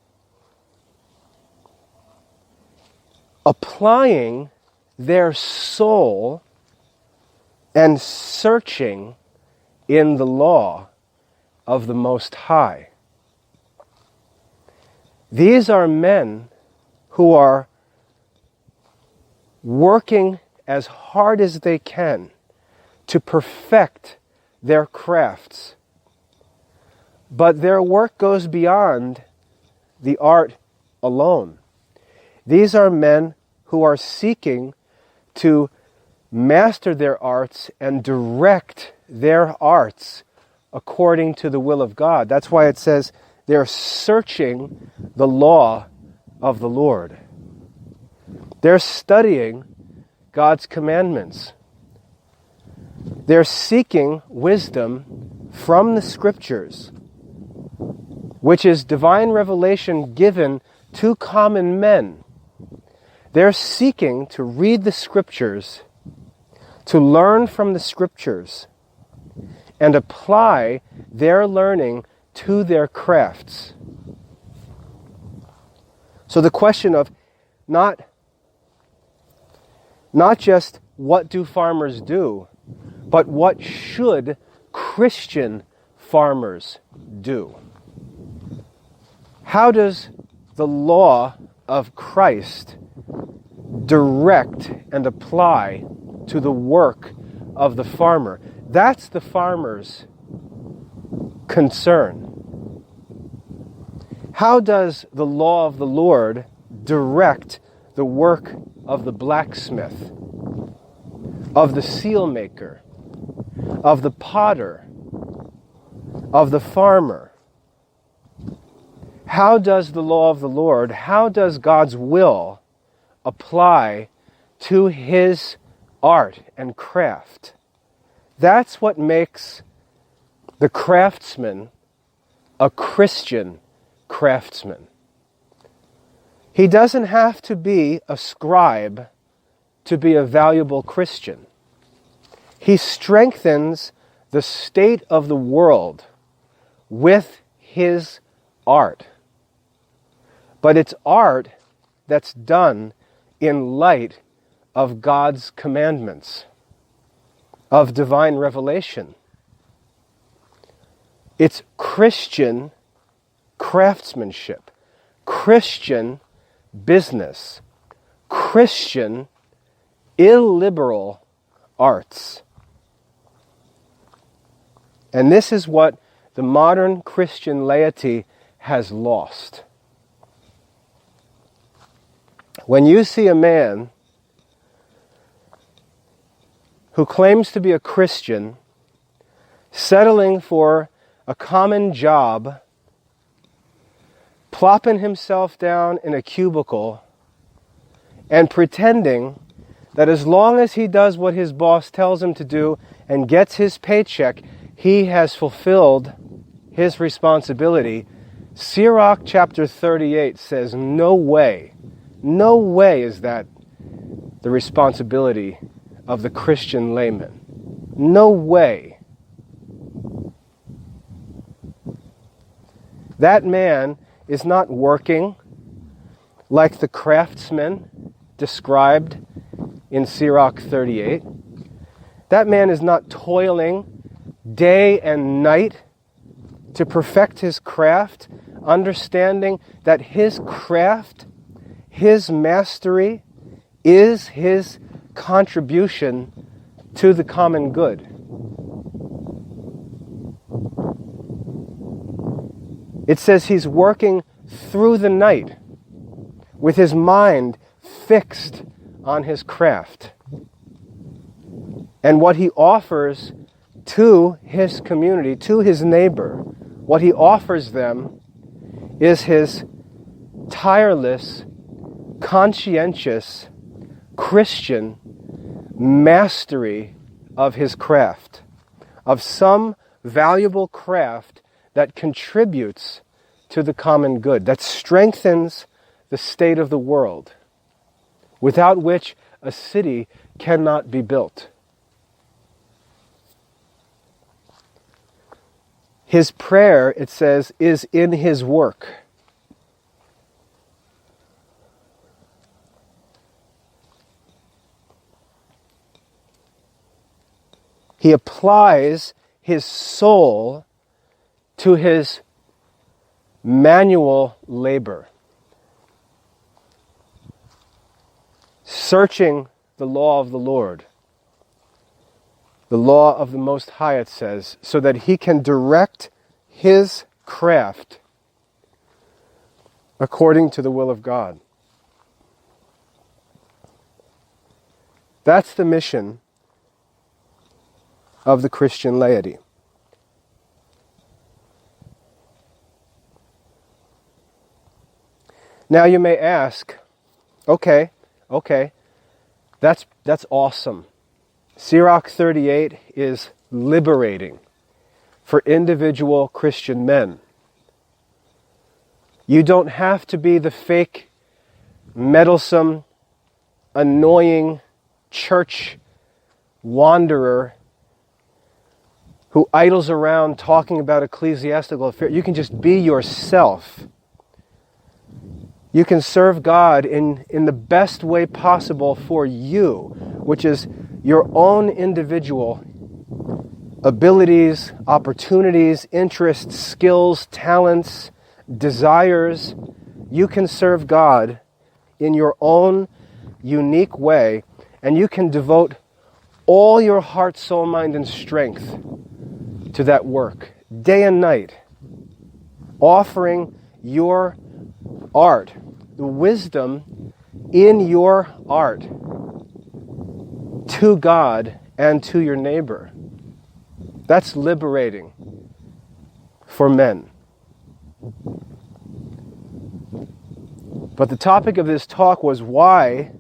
applying their soul and searching in the law of the Most High. These are men who are working as hard as they can to perfect their crafts. But their work goes beyond the art alone. These are men who are seeking to master their arts and direct their arts according to the will of God. That's why it says they're searching the law of the Lord. They're studying God's commandments. They're seeking wisdom from the Scriptures, which is divine revelation given to common men. They're seeking to read the Scriptures, to learn from the Scriptures, and apply their learning to their crafts. So the question of not just what do farmers do, but what should Christian farmers do? How does the law of Christ direct and apply to the work of the farmer? That's the farmer's concern. How does the law of the Lord direct the work of the blacksmith, of the seal maker, of the potter, of the farmer? How does the law of the Lord, how does God's will apply to his art and craft? That's what makes the craftsman a Christian craftsman. He doesn't have to be a scribe to be a valuable Christian. He strengthens the state of the world with his art. But it's art that's done in light of God's commandments, of divine revelation. It's Christian craftsmanship, Christian business, Christian illiberal arts. And this is what the modern Christian laity has lost. When you see a man who claims to be a Christian settling for a common job, plopping himself down in a cubicle and pretending that as long as he does what his boss tells him to do and gets his paycheck, he has fulfilled his responsibility, Sirach chapter 38 says, no way is that the responsibility of the Christian layman. No way. That man is not working like the craftsman described in Sirach 38. That man is not toiling day and night to perfect his craft, understanding that his craft, his mastery, is his contribution to the common good. It says he's working through the night with his mind fixed on his craft. And what he offers to his community, to his neighbor, what he offers them is his tireless, conscientious, Christian mastery of his craft, of some valuable craft that contributes to the common good, that strengthens the state of the world, without which a city cannot be built. His prayer, it says, is in his work. He applies his soul to his manual labor, searching the law of the Lord, the law of the Most High, it says, so that he can direct his craft according to the will of God. That's the mission of the Christian laity. Now you may ask, okay, that's awesome. Sirach 38 is liberating for individual Christian men. You don't have to be the fake, meddlesome, annoying church wanderer who idles around talking about ecclesiastical affairs. You can just be yourself. You can serve God in the best way possible for you, which is your own individual abilities, opportunities, interests, skills, talents, desires. You can serve God in your own unique way, and you can devote all your heart, soul, mind, and strength to that work, day and night, offering your art, the wisdom in your art to God and to your neighbor. That's liberating for men. But the topic of this talk was why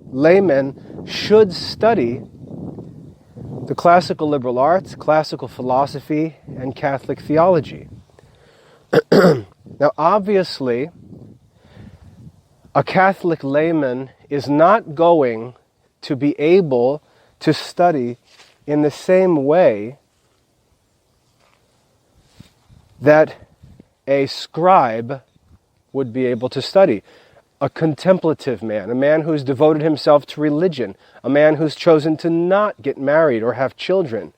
laymen should study the classical liberal arts, classical philosophy, and Catholic theology. Now, obviously, a Catholic layman is not going to be able to study in the same way that a scribe would be able to study. A contemplative man, a man who's devoted himself to religion, a man who's chosen to not get married or have children,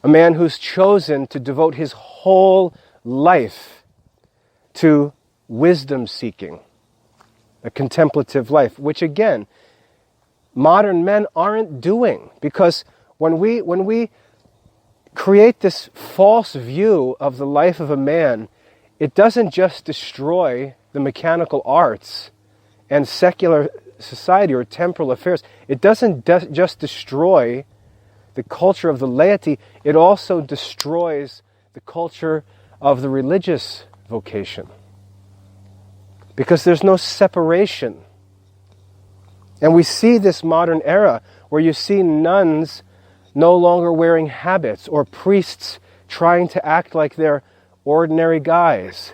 a man who's chosen to devote his whole life to wisdom seeking, a contemplative life, which again, modern men aren't doing, because when we create this false view of the life of a man, it doesn't just destroy the mechanical arts and secular society or temporal affairs. It doesn't just destroy the culture of the laity, it also destroys the culture of the religious vocation. Because there's no separation. And we see this modern era where you see nuns no longer wearing habits or priests trying to act like they're ordinary guys.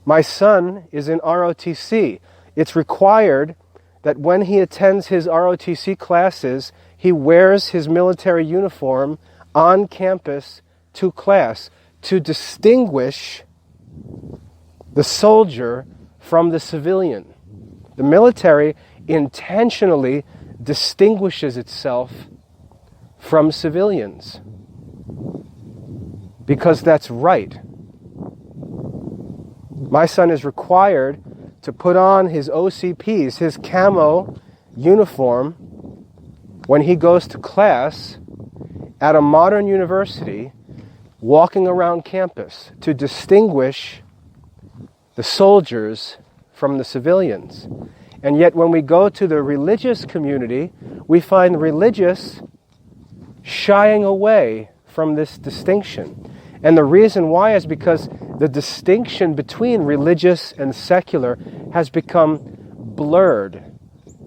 My son is in ROTC. It's required that when he attends his ROTC classes, he wears his military uniform on campus to class to distinguish the soldier from the civilian. The military intentionally distinguishes itself from civilians because that's right. My son is required to put on his OCPs, his camo uniform, when he goes to class at a modern university, walking around campus to distinguish the soldiers from the civilians. And yet when we go to the religious community, we find religious shying away from this distinction. And the reason why is because the distinction between religious and secular has become blurred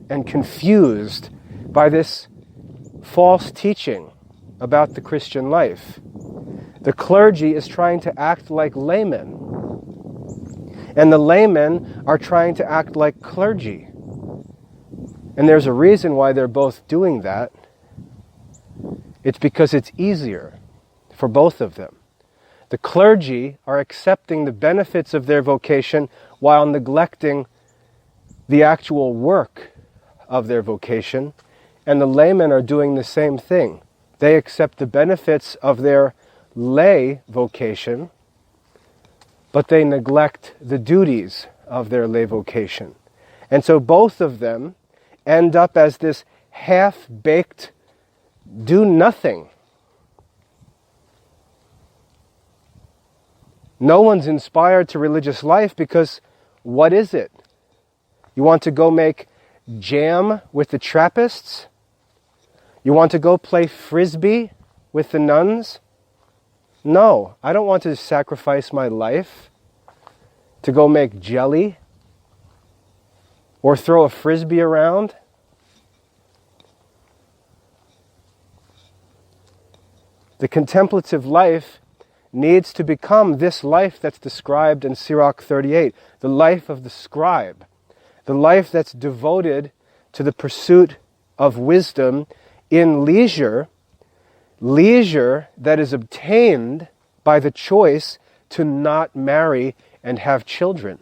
and confused by this false teaching about the Christian life. The clergy is trying to act like laymen. And the laymen are trying to act like clergy. And there's a reason why they're both doing that. It's because it's easier for both of them. The clergy are accepting the benefits of their vocation while neglecting the actual work of their vocation, and the laymen are doing the same thing. They accept the benefits of their lay vocation, but they neglect the duties of their lay vocation. And so both of them end up as this half-baked do-nothing. No one's inspired to religious life because what is it? You want to go make jam with the Trappists? You want to go play frisbee with the nuns? No, I don't want to sacrifice my life to go make jelly or throw a frisbee around. The contemplative life needs to become this life that's described in Sirach 38, the life of the scribe, the life that's devoted to the pursuit of wisdom in leisure that is obtained by the choice to not marry and have children.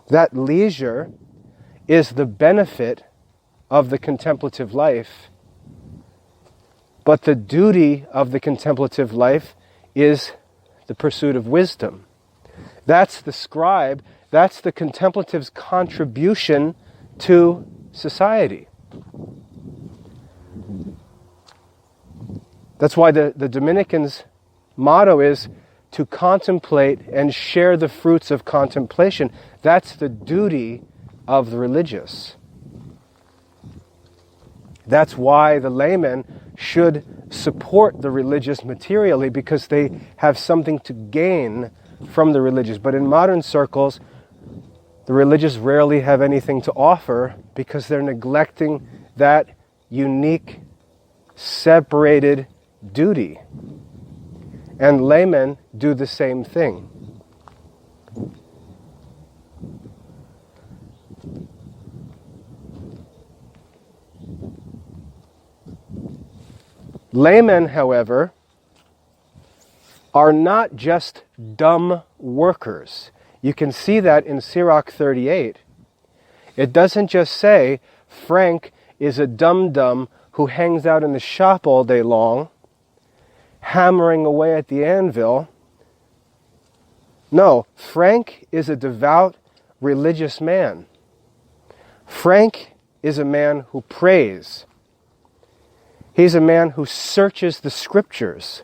That leisure is the benefit of the contemplative life, but the duty of the contemplative life is the pursuit of wisdom. That's the scribe, that's the contemplative's contribution to society. That's why the Dominicans' motto is to contemplate and share the fruits of contemplation. That's the duty of the religious. That's why the laymen should support the religious materially, because they have something to gain from the religious. But in modern circles, the religious rarely have anything to offer because they're neglecting that unique, separated duty. And laymen do the same thing. Laymen, however, are not just dumb workers. You can see that in Sirach 38. It doesn't just say, Frank is a dum-dum who hangs out in the shop all day long, hammering away at the anvil. No, Frank is a devout religious man. Frank is a man who prays. He's a man who searches the scriptures.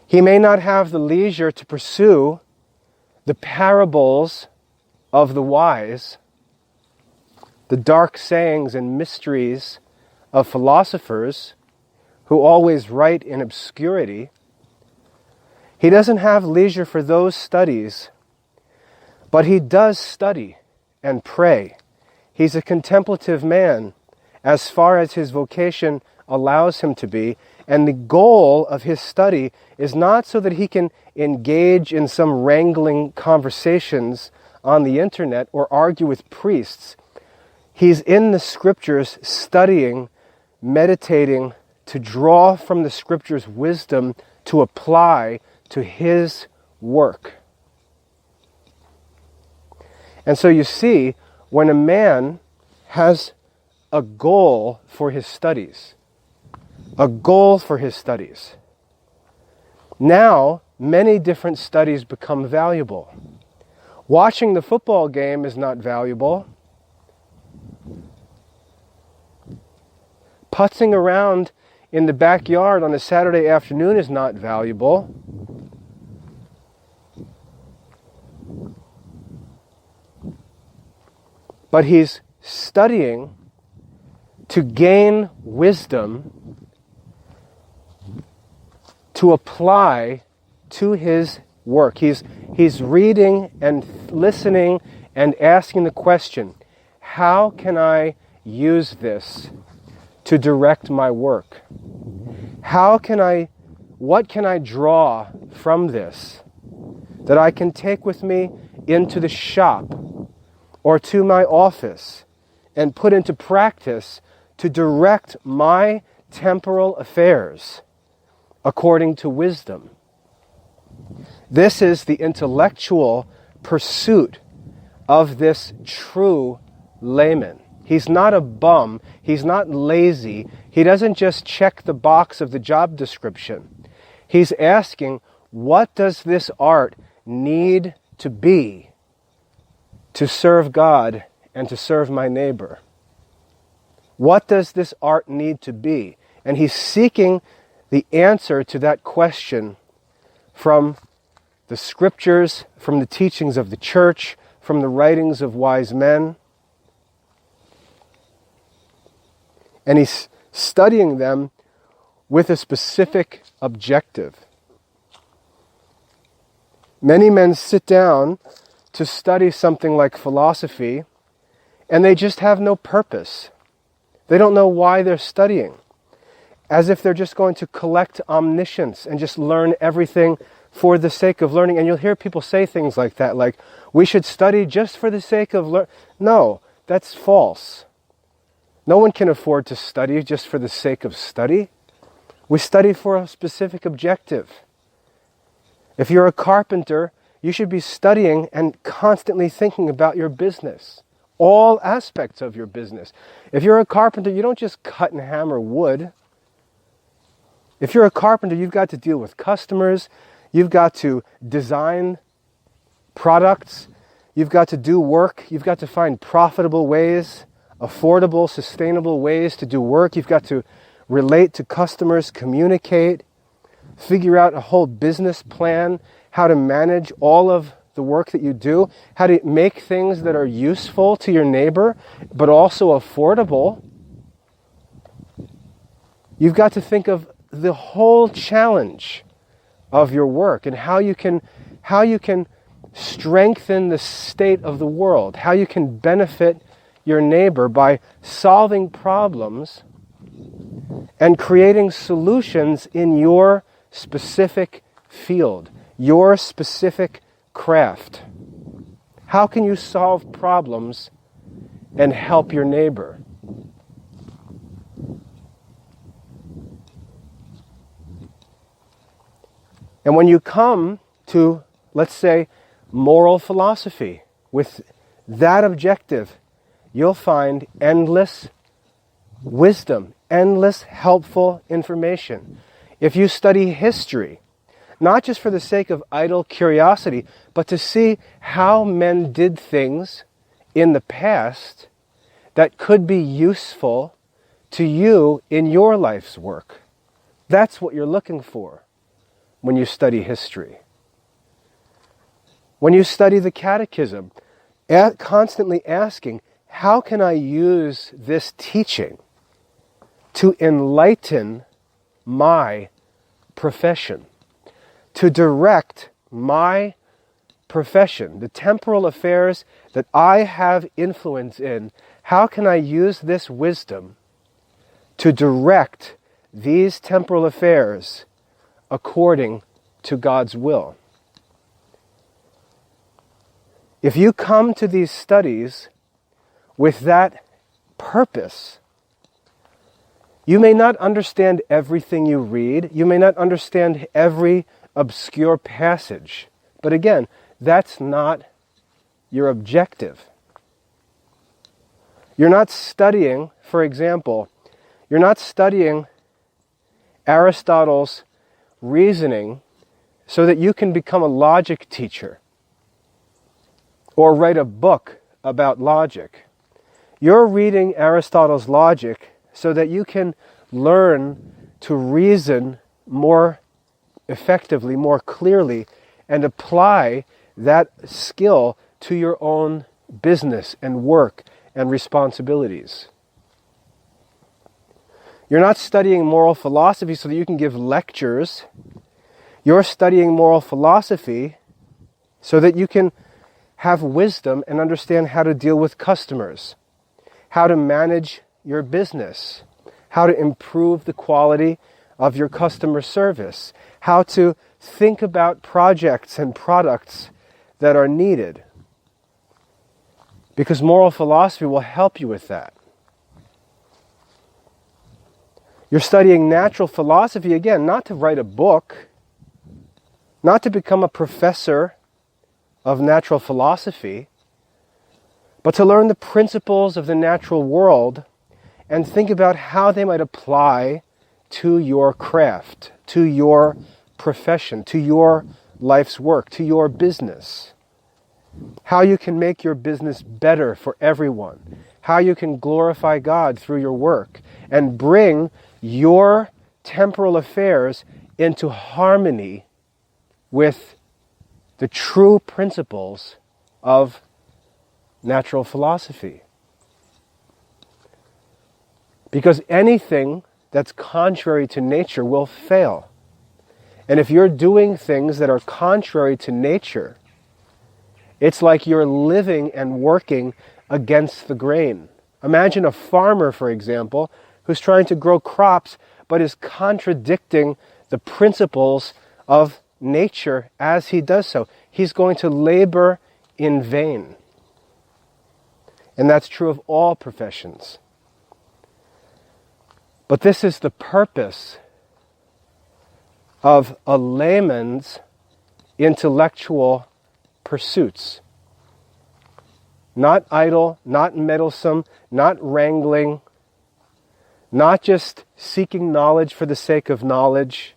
He may not have the leisure to pursue the parables of the wise, the dark sayings and mysteries of philosophers who always write in obscurity. He doesn't have leisure for those studies, but he does study and pray. He's a contemplative man as far as his vocation allows him to be, and the goal of his study is not so that he can engage in some wrangling conversations on the internet or argue with priests. He's in the scriptures studying, meditating, to draw from the scriptures wisdom to apply to his work. And so you see, when a man has a goal for his studies, now many different studies become valuable. Watching the football game is not valuable. Putzing around in the backyard on a Saturday afternoon is not valuable. But he's studying to gain wisdom to apply to his work. He's reading and listening and asking the question, how can I use this to direct my work? How can I what can I draw from this that I can take with me into the shop or to my office and put into practice to direct my temporal affairs according to wisdom? This is the intellectual pursuit of this true layman. He's not a bum. He's not lazy. He doesn't just check the box of the job description. He's asking, what does this art need to be to serve God and to serve my neighbor? What does this art need to be? And he's seeking the answer to that question from the scriptures, from the teachings of the church, from the writings of wise men. And he's studying them with a specific objective. Many men sit down to study something like philosophy, and they just have no purpose. They don't know why they're studying, as if they're just going to collect omniscience and just learn everything for the sake of learning. And you'll hear people say things like that, like, we should study just for the sake of learning. No, that's false. No one can afford to study just for the sake of study. We study for a specific objective. If you're a carpenter, you should be studying and constantly thinking about your business, all aspects of your business. If you're a carpenter, you don't just cut and hammer wood. If you're a carpenter, you've got to deal with customers, you've got to design products, you've got to do work, you've got to find profitable ways, affordable, sustainable ways to do work, you've got to relate to customers, communicate, figure out a whole business plan, how to manage all of the work that you do, how to make things that are useful to your neighbor, but also affordable. You've got to think of the whole challenge of your work and how you can strengthen the state of the world, how you can benefit your neighbor by solving problems and creating solutions in your specific field, your specific craft. How can you solve problems and help your neighbor? And when you come to, let's say, moral philosophy with that objective, you'll find endless wisdom, endless helpful information. If you study history, not just for the sake of idle curiosity, but to see how men did things in the past that could be useful to you in your life's work. That's what you're looking for when you study history. When you study the catechism, constantly asking, how can I use this teaching to enlighten my profession, to direct my profession, the temporal affairs that I have influence in? How can I use this wisdom to direct these temporal affairs according to God's will? If you come to these studies with that purpose, you may not understand everything you read. You may not understand every obscure passage. But again, that's not your objective. You're not studying, for example, you're not studying Aristotle's reasoning so that you can become a logic teacher or write a book about logic. You're reading Aristotle's logic so that you can learn to reason more effectively, more clearly, and apply that skill to your own business and work and responsibilities. You're not studying moral philosophy so that you can give lectures. You're studying moral philosophy so that you can have wisdom and understand how to deal with customers, how to manage your business, how to improve the quality of your customer service, how to think about projects and products that are needed. Because moral philosophy will help you with that. You're studying natural philosophy, again, not to write a book, not to become a professor of natural philosophy, but to learn the principles of the natural world and think about how they might apply to your craft, to your profession, to your life's work, to your business. How you can make your business better for everyone. How you can glorify God through your work and bring your temporal affairs into harmony with the true principles of natural philosophy. Because anything that's contrary to nature will fail. And if you're doing things that are contrary to nature, it's like you're living and working against the grain. Imagine a farmer, for example, who's trying to grow crops but is contradicting the principles of nature as he does so. He's going to labor in vain. And that's true of all professions. But this is the purpose of a layman's intellectual pursuits. Not idle, not meddlesome, not wrangling, not just seeking knowledge for the sake of knowledge.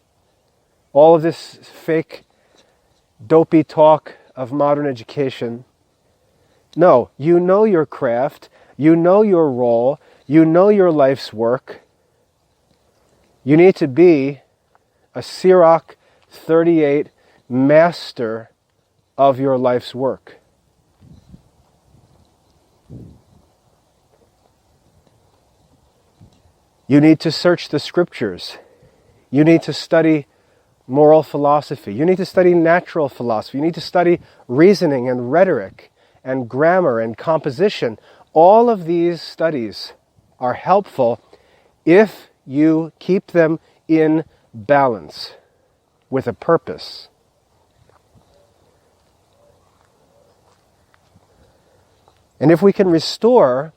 All of this fake, dopey talk of modern education. No, you know your craft, you know your role, you know your life's work. You need to be a Sirach 38 master of your life's work. You need to search the scriptures. You need to study moral philosophy. You need to study natural philosophy. You need to study reasoning and rhetoric and grammar and composition. All of these studies are helpful if you keep them in balance with a purpose. And if we can restore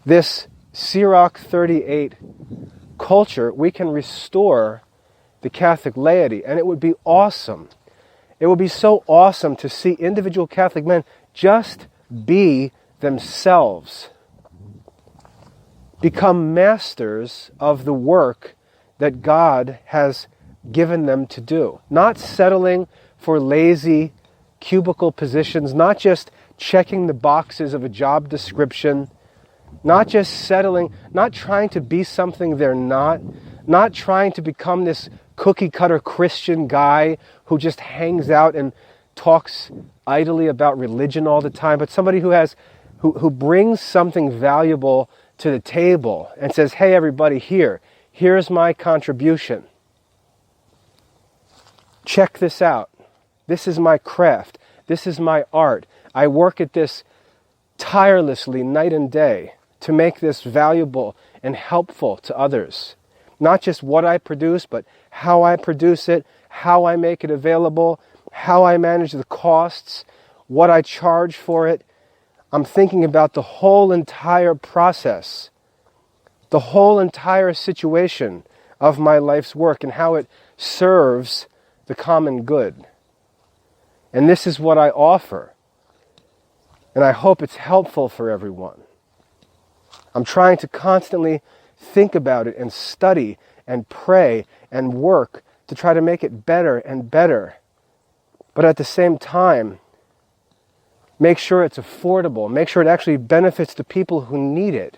this Sirach 38 culture, we can restore the Catholic laity, and it would be awesome. It would be so awesome to see individual Catholic men just be themselves. Become masters of the work that God has given them to do. Not settling for lazy cubicle positions, not just checking the boxes of a job description, not just settling, not trying to be something they're not trying to become this cookie-cutter Christian guy who just hangs out and talks idly about religion all the time, but somebody who brings something valuable to the table and says, hey everybody, here's my contribution. Check this out. This is my craft. This is my art. I work at this tirelessly night and day to make this valuable and helpful to others. Not just what I produce, but how I produce it, how I make it available, how I manage the costs, what I charge for it. I'm thinking about the whole entire process, the whole entire situation of my life's work and how it serves the common good. And this is what I offer. And I hope it's helpful for everyone. I'm trying to constantly think about it and study and pray and work to try to make it better and better. But at the same time, make sure it's affordable. Make sure it actually benefits the people who need it.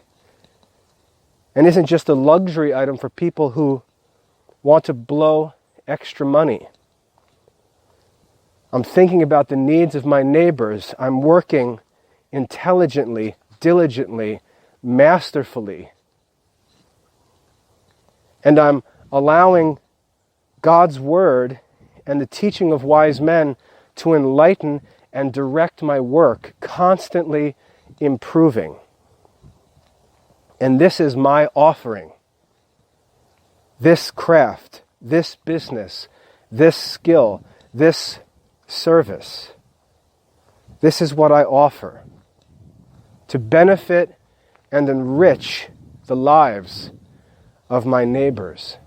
And isn't just a luxury item for people who want to blow extra money. I'm thinking about the needs of my neighbors. I'm working intelligently, diligently, masterfully. And I'm allowing God's word and the teaching of wise men to enlighten and direct my work, constantly improving. And this is my offering. this craft, this business, this skill, this service. This is what I offer to benefit and enrich the lives of my neighbors.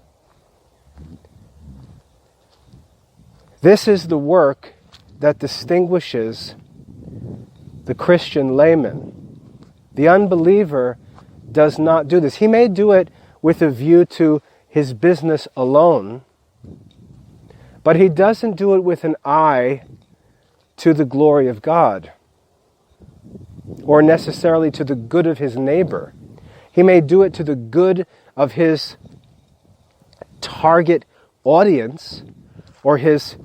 This is the work that distinguishes the Christian layman. The unbeliever does not do this. He may do it with a view to his business alone, but he doesn't do it with an eye to the glory of God or necessarily to the good of his neighbor. He may do it to the good of his target audience or his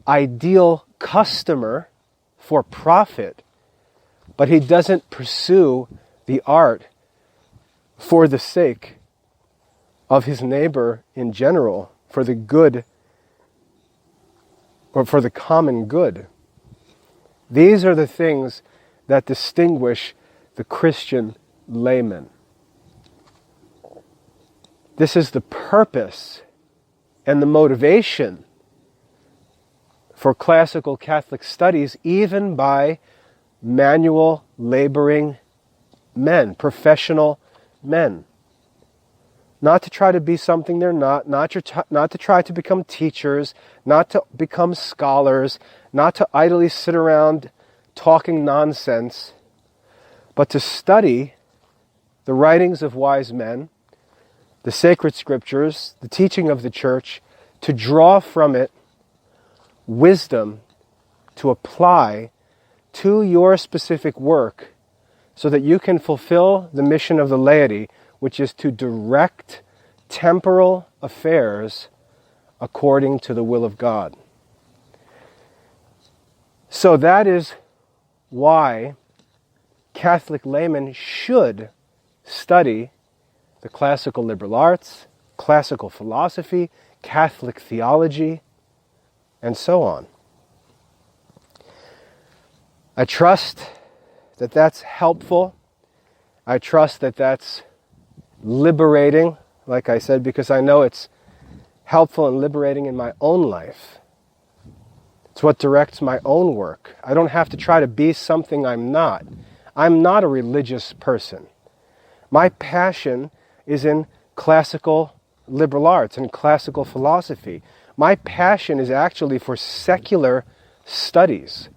ideal customer for profit, but he doesn't pursue the art for the sake of his neighbor in general, for the good or for the common good. These are the things that distinguish the Christian layman. This is the purpose and the motivation for classical Catholic studies, even by manual laboring men, professional men. Not to try to be something they're not to try to become teachers, not to become scholars, not to idly sit around talking nonsense, but to study the writings of wise men, the sacred scriptures, the teaching of the church, to draw from it wisdom to apply to your specific work so that you can fulfill the mission of the laity, which is to direct temporal affairs according to the will of God. So that is why Catholic laymen should study the classical liberal arts, classical philosophy, Catholic theology, and so on. I trust that that's helpful. I trust that that's liberating, like I said, because I know it's helpful and liberating in my own life. It's what directs my own work. I don't have to try to be something I'm not. I'm not a religious person. My passion is in classical liberal arts and classical philosophy. My passion is actually for secular studies.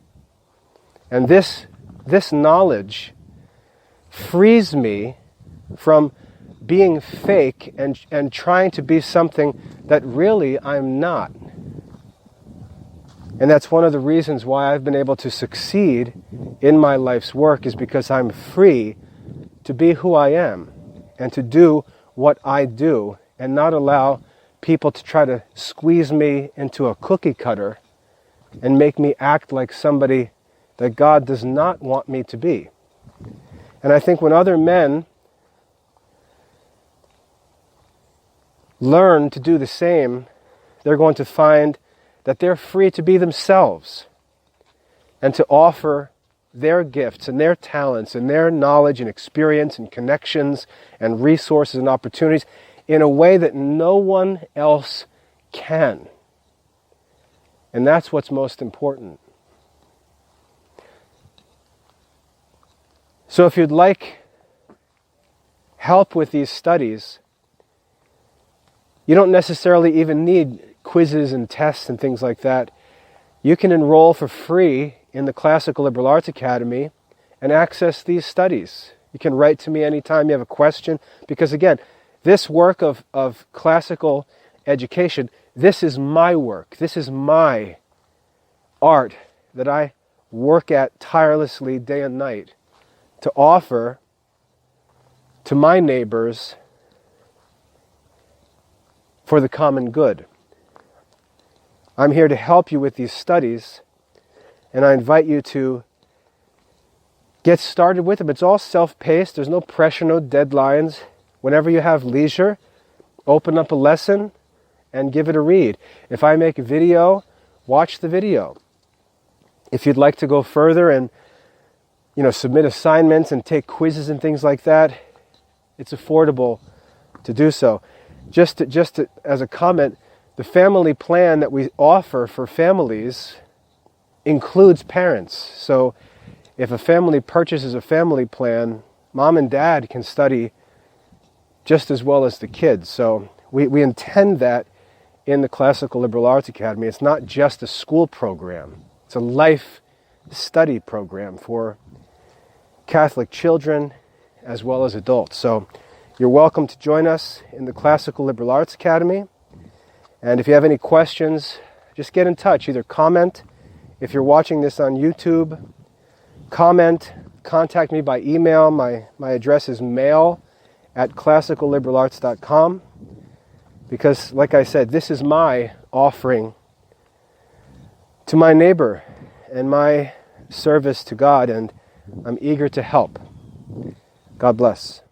And this knowledge frees me from being fake and trying to be something that really I'm not. And that's one of the reasons why I've been able to succeed in my life's work, is because I'm free to be who I am and to do what I do and not allow people to try to squeeze me into a cookie cutter and make me act like somebody that God does not want me to be. And I think when other men learn to do the same, they're going to find that they're free to be themselves and to offer their gifts and their talents and their knowledge and experience and connections and resources and opportunities in a way that no one else can. And that's what's most important. So if you'd like help with these studies, you don't necessarily even need quizzes and tests and things like that. You can enroll for free in the Classical Liberal Arts Academy and access these studies. You can write to me anytime you have a question, because again, this work of classical education, this is my work. This is my art that I work at tirelessly day and night to offer to my neighbors for the common good. I'm here to help you with these studies, and I invite you to get started with them. It's all self-paced. There's no pressure, no deadlines. Whenever you have leisure, open up a lesson and give it a read. If I make a video, watch the video. If you'd like to go further and submit assignments and take quizzes and things like that, it's affordable to do so. As a comment, the family plan that we offer for families includes parents. So if a family purchases a family plan, mom and dad can study just as well as the kids. So we intend that in the Classical Liberal Arts Academy. It's not just a school program. It's a life study program for Catholic children as well as adults. So you're welcome to join us in the Classical Liberal Arts Academy. And if you have any questions, just get in touch. Either comment, if you're watching this on YouTube, contact me by email. My address is mail@classicalliberalarts.com. Because, like I said, this is my offering to my neighbor and my service to God, and I'm eager to help. God bless.